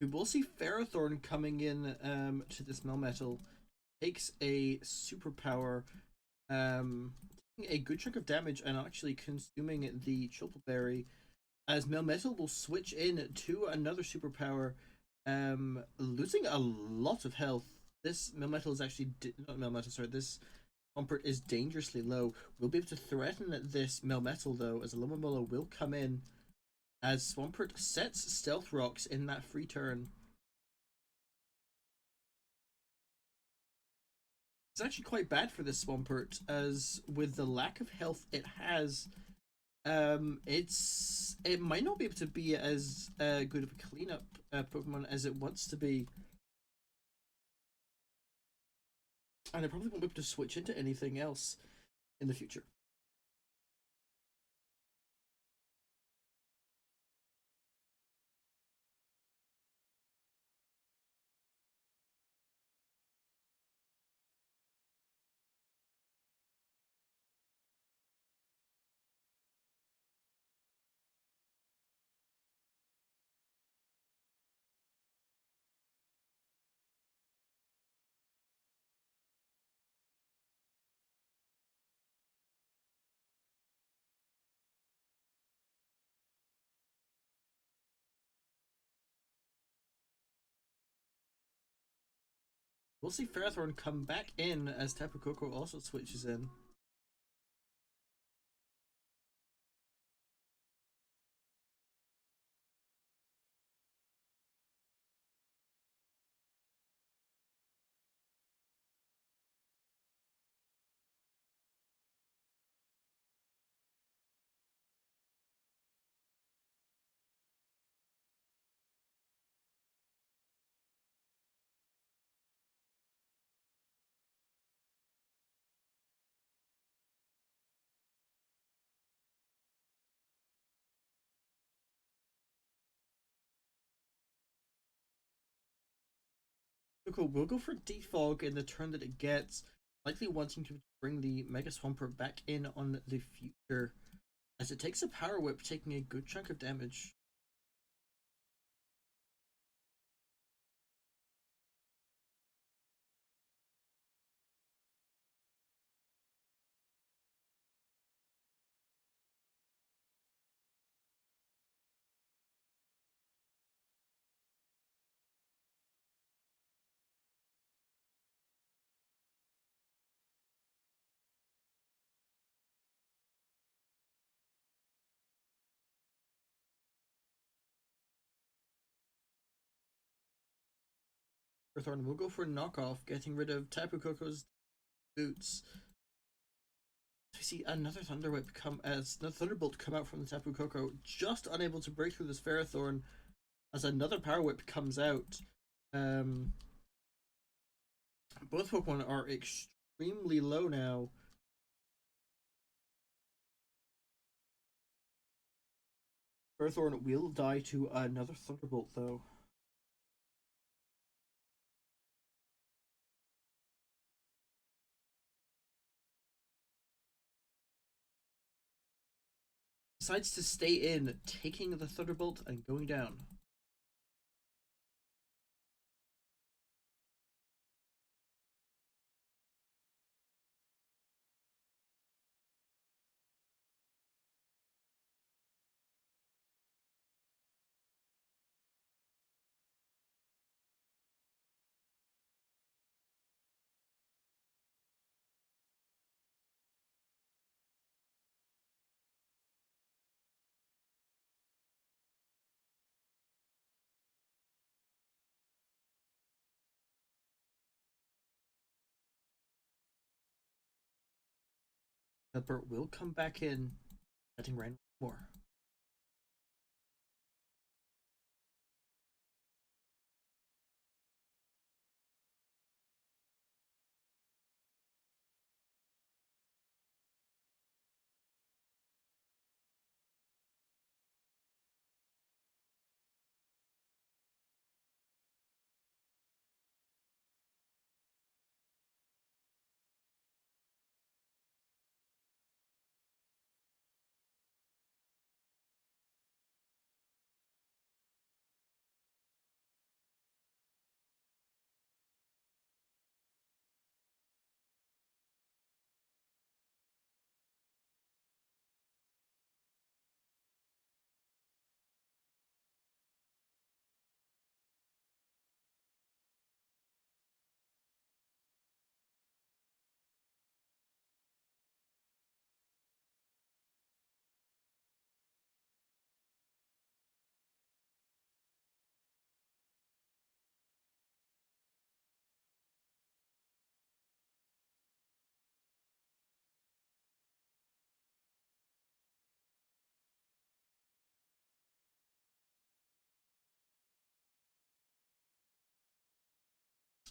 We will see Ferrothorn coming in to this Melmetal. Takes a superpower, taking a good chunk of damage and actually consuming the Triple Berry. As Melmetal will switch in to another superpower, losing a lot of health. This Melmetal is actually not Melmetal. Sorry, this Swampert is dangerously low. We'll be able to threaten this Melmetal though, as a Alomomola will come in as Swampert sets Stealth Rocks in that free turn. It's actually quite bad for this Swampert, as with the lack of health it has, it might not be able to be as good of a cleanup Pokemon as it wants to be, and it probably won't be able to switch into anything else in the future. We'll see Ferrothorn come back in as Tapu Koko also switches in. Koko will go for Defog in the turn that it gets, likely wanting to bring the Mega Swampert back in on the future, as it takes a Power Whip, taking a good chunk of damage. Thorn will go for knockoff, getting rid of Tapu Koko's boots. We see another Thunderwhip come as another Thunderbolt come out from the Tapu Koko, just unable to break through this Ferrothorn as another Power Whip comes out. Both Pokemon are extremely low now. Ferrothorn will die to another Thunderbolt though. Decides to stay in, taking the Thunderbolt and going down. Pepper will come back in, letting rain more.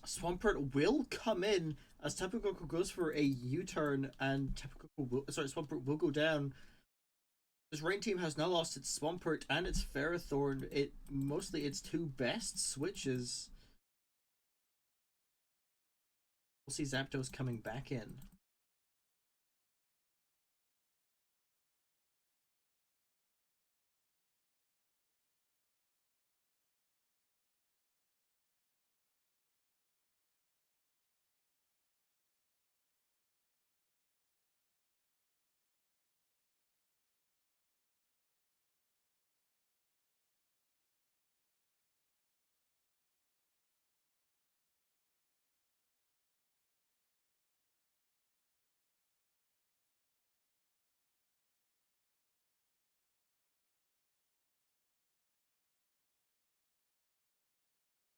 Swampert will come in as Tapu Koko goes for a U-turn, and Swampert will go down. This Rain team has now lost its Swampert and its Ferrothorn. Mostly its two best switches. We'll see Zapdos coming back in.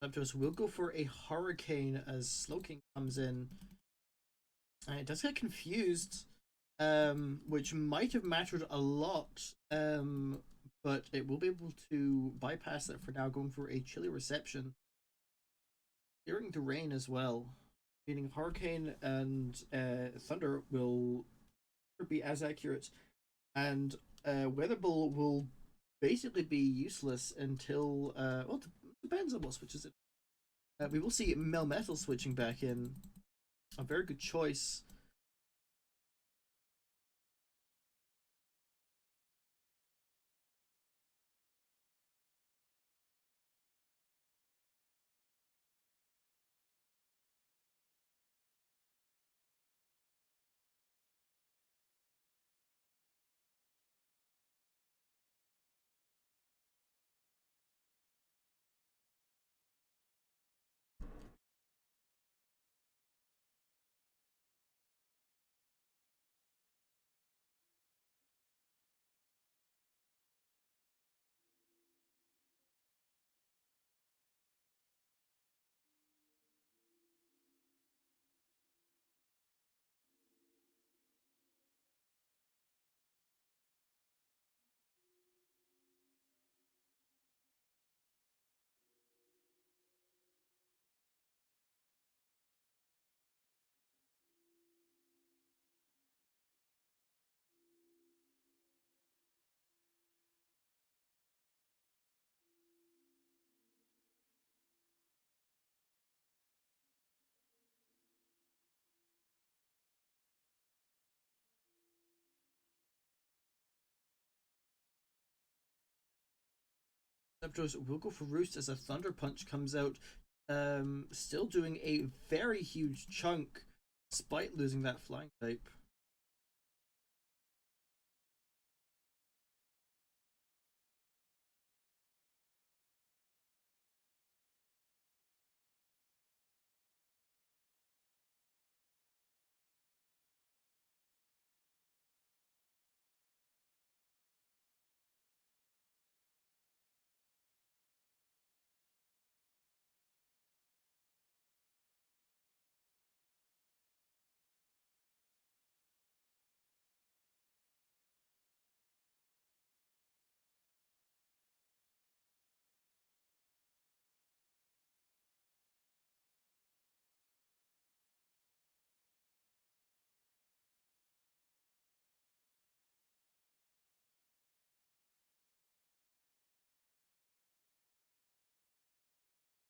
Zapdos will go for a Hurricane as Slowking comes in. And it does get confused, which might have mattered a lot, but it will be able to bypass it for now, going for a Chilly Reception. Clearing the rain as well, meaning Hurricane and Thunder will be as accurate, and Weather Ball will basically be useless until well, depends on what switches it. We will see Melmetal switching back in. A very good choice. Zapdos will go for Roost as a Thunder Punch comes out, still doing a very huge chunk despite losing that Flying type.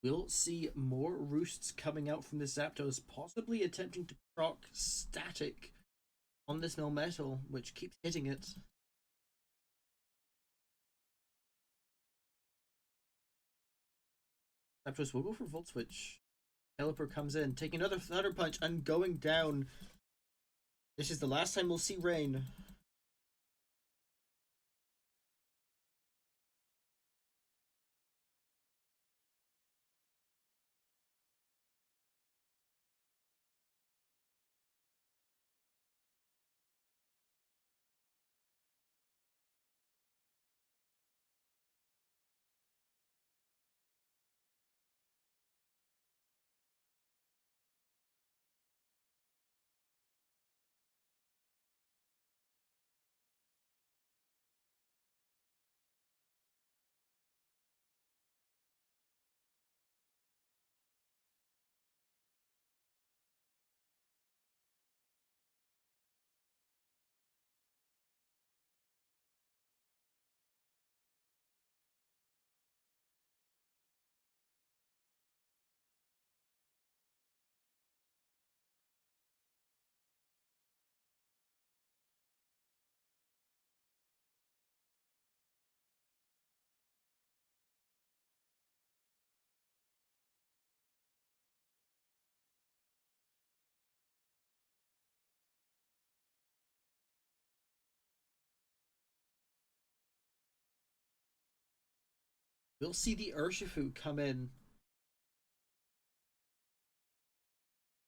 We'll see more Roosts coming out from the Zapdos, possibly attempting to proc Static on this Melmetal, which keeps hitting it. Zapdos will go for Volt Switch. Pelipper comes in, taking another Thunder Punch and going down. This is the last time we'll see Rain. We'll see the Urshifu come in,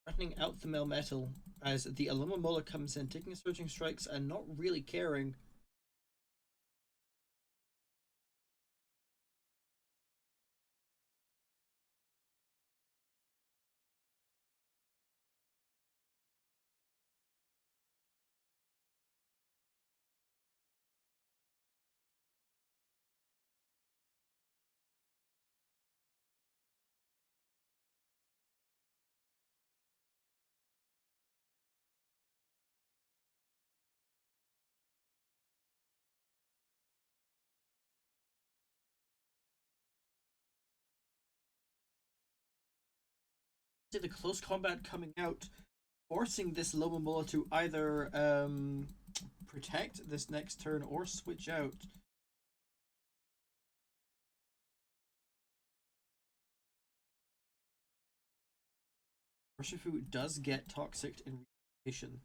threatening out the Melmetal as the Alumamola comes in, taking Surging Strikes and not really caring. See the close combat coming out, forcing this Lomomola to either protect this next turn or switch out. Urshifu does get Toxic in Rejuvenation.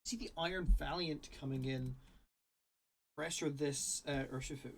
See the Iron Valiant coming in, pressure this Urshifu.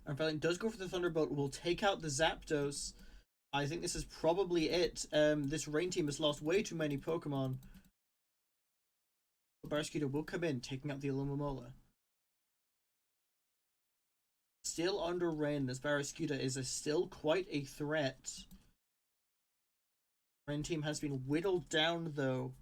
Iron Valiant does go for the Thunderbolt. Will take out the Zapdos. I think this is probably it. This Rain team has lost way too many Pokemon. Barraskewda will come in, taking out the Alomomola. Still under Rain, this Barraskewda is still quite a threat. Rain team has been whittled down, though.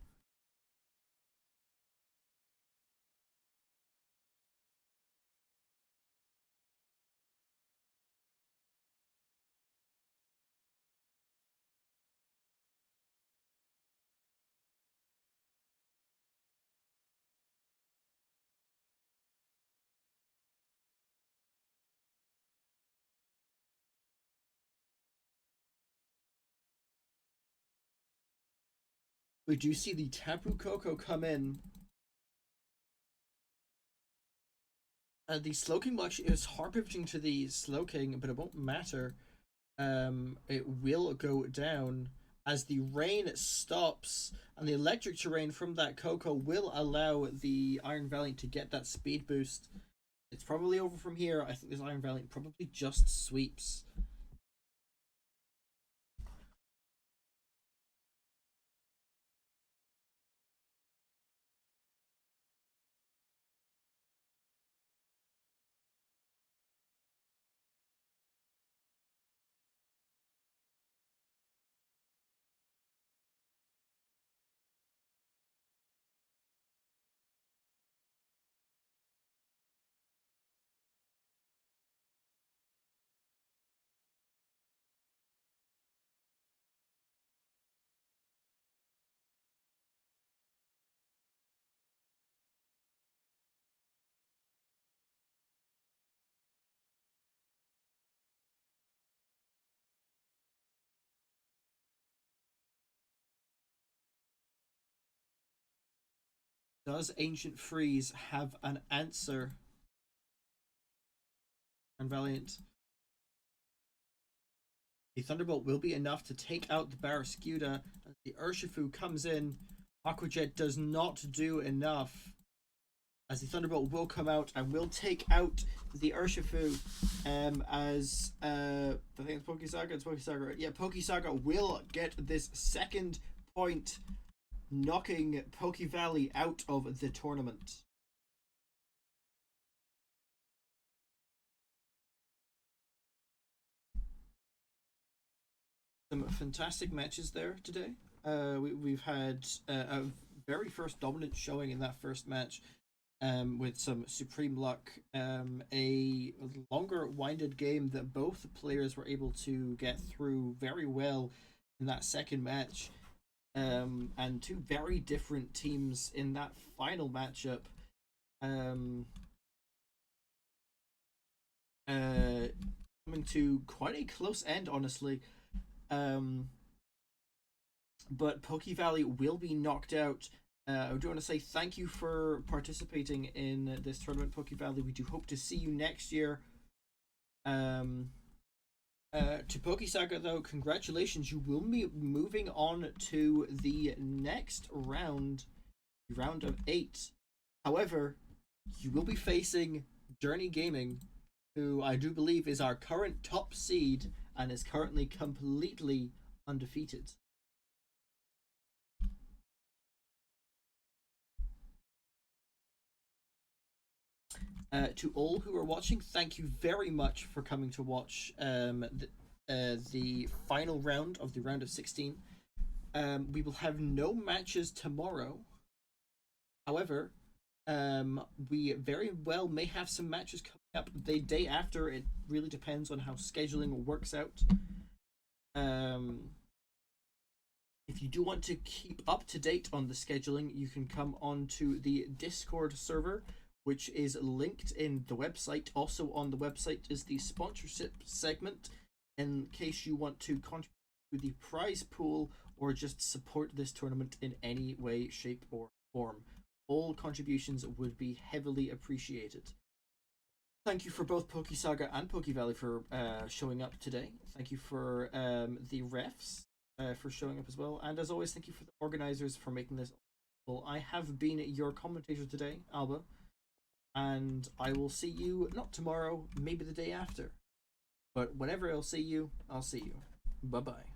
We do see the Tapu Koko come in. The Slowking will actually is hard pivoting to the Slowking, but it won't matter. It will go down as the rain stops, and the electric terrain from that Koko will allow the Iron Valiant to get that speed boost. It's probably over from here. I think this Iron Valiant probably just sweeps. Does Ancient Freeze have an answer? And Valiant. The Thunderbolt will be enough to take out the Barraskewda. As the Urshifu comes in, Aqua Jet does not do enough. As the Thunderbolt will come out and will take out the Urshifu. As I think it's Pokesaga. It's Pokesaga. Yeah, Pokesaga will get this second point, knocking Poke Valley out of the tournament. Some fantastic matches there today. We've had a very first dominant showing in that first match, with some supreme luck. A longer winded game that both players were able to get through very well in that second match. And two very different teams in that final matchup. Coming to quite a close end, honestly. But Poke Valley will be knocked out. I do want to say thank you for participating in this tournament, Poke Valley. We do hope to see you next year. To Poke Saga, though, congratulations. You will be moving on to the next round, round of 8. However, you will be facing Journey Gaming, who I do believe is our current top seed and is currently completely undefeated. To all who are watching, thank you very much for coming to watch the final round of the round of 16. We will have no matches tomorrow. However, we very well may have some matches coming up the day after. It really depends on how scheduling works out. If you do want to keep up to date on the scheduling, you can come onto the Discord server, which is linked in the website. Also on the website is the sponsorship segment, in case you want to contribute to the prize pool or just support this tournament in any way, shape, or form. All contributions would be heavily appreciated. Thank you for both Pokesaga and Poke Valley for showing up today. Thank you for the refs for showing up as well. And as always, thank you for the organizers for making this possible. I have been your commentator today, Alba. and I will see you not tomorrow, maybe the day after. But whenever I'll see you, I'll see you. Bye bye.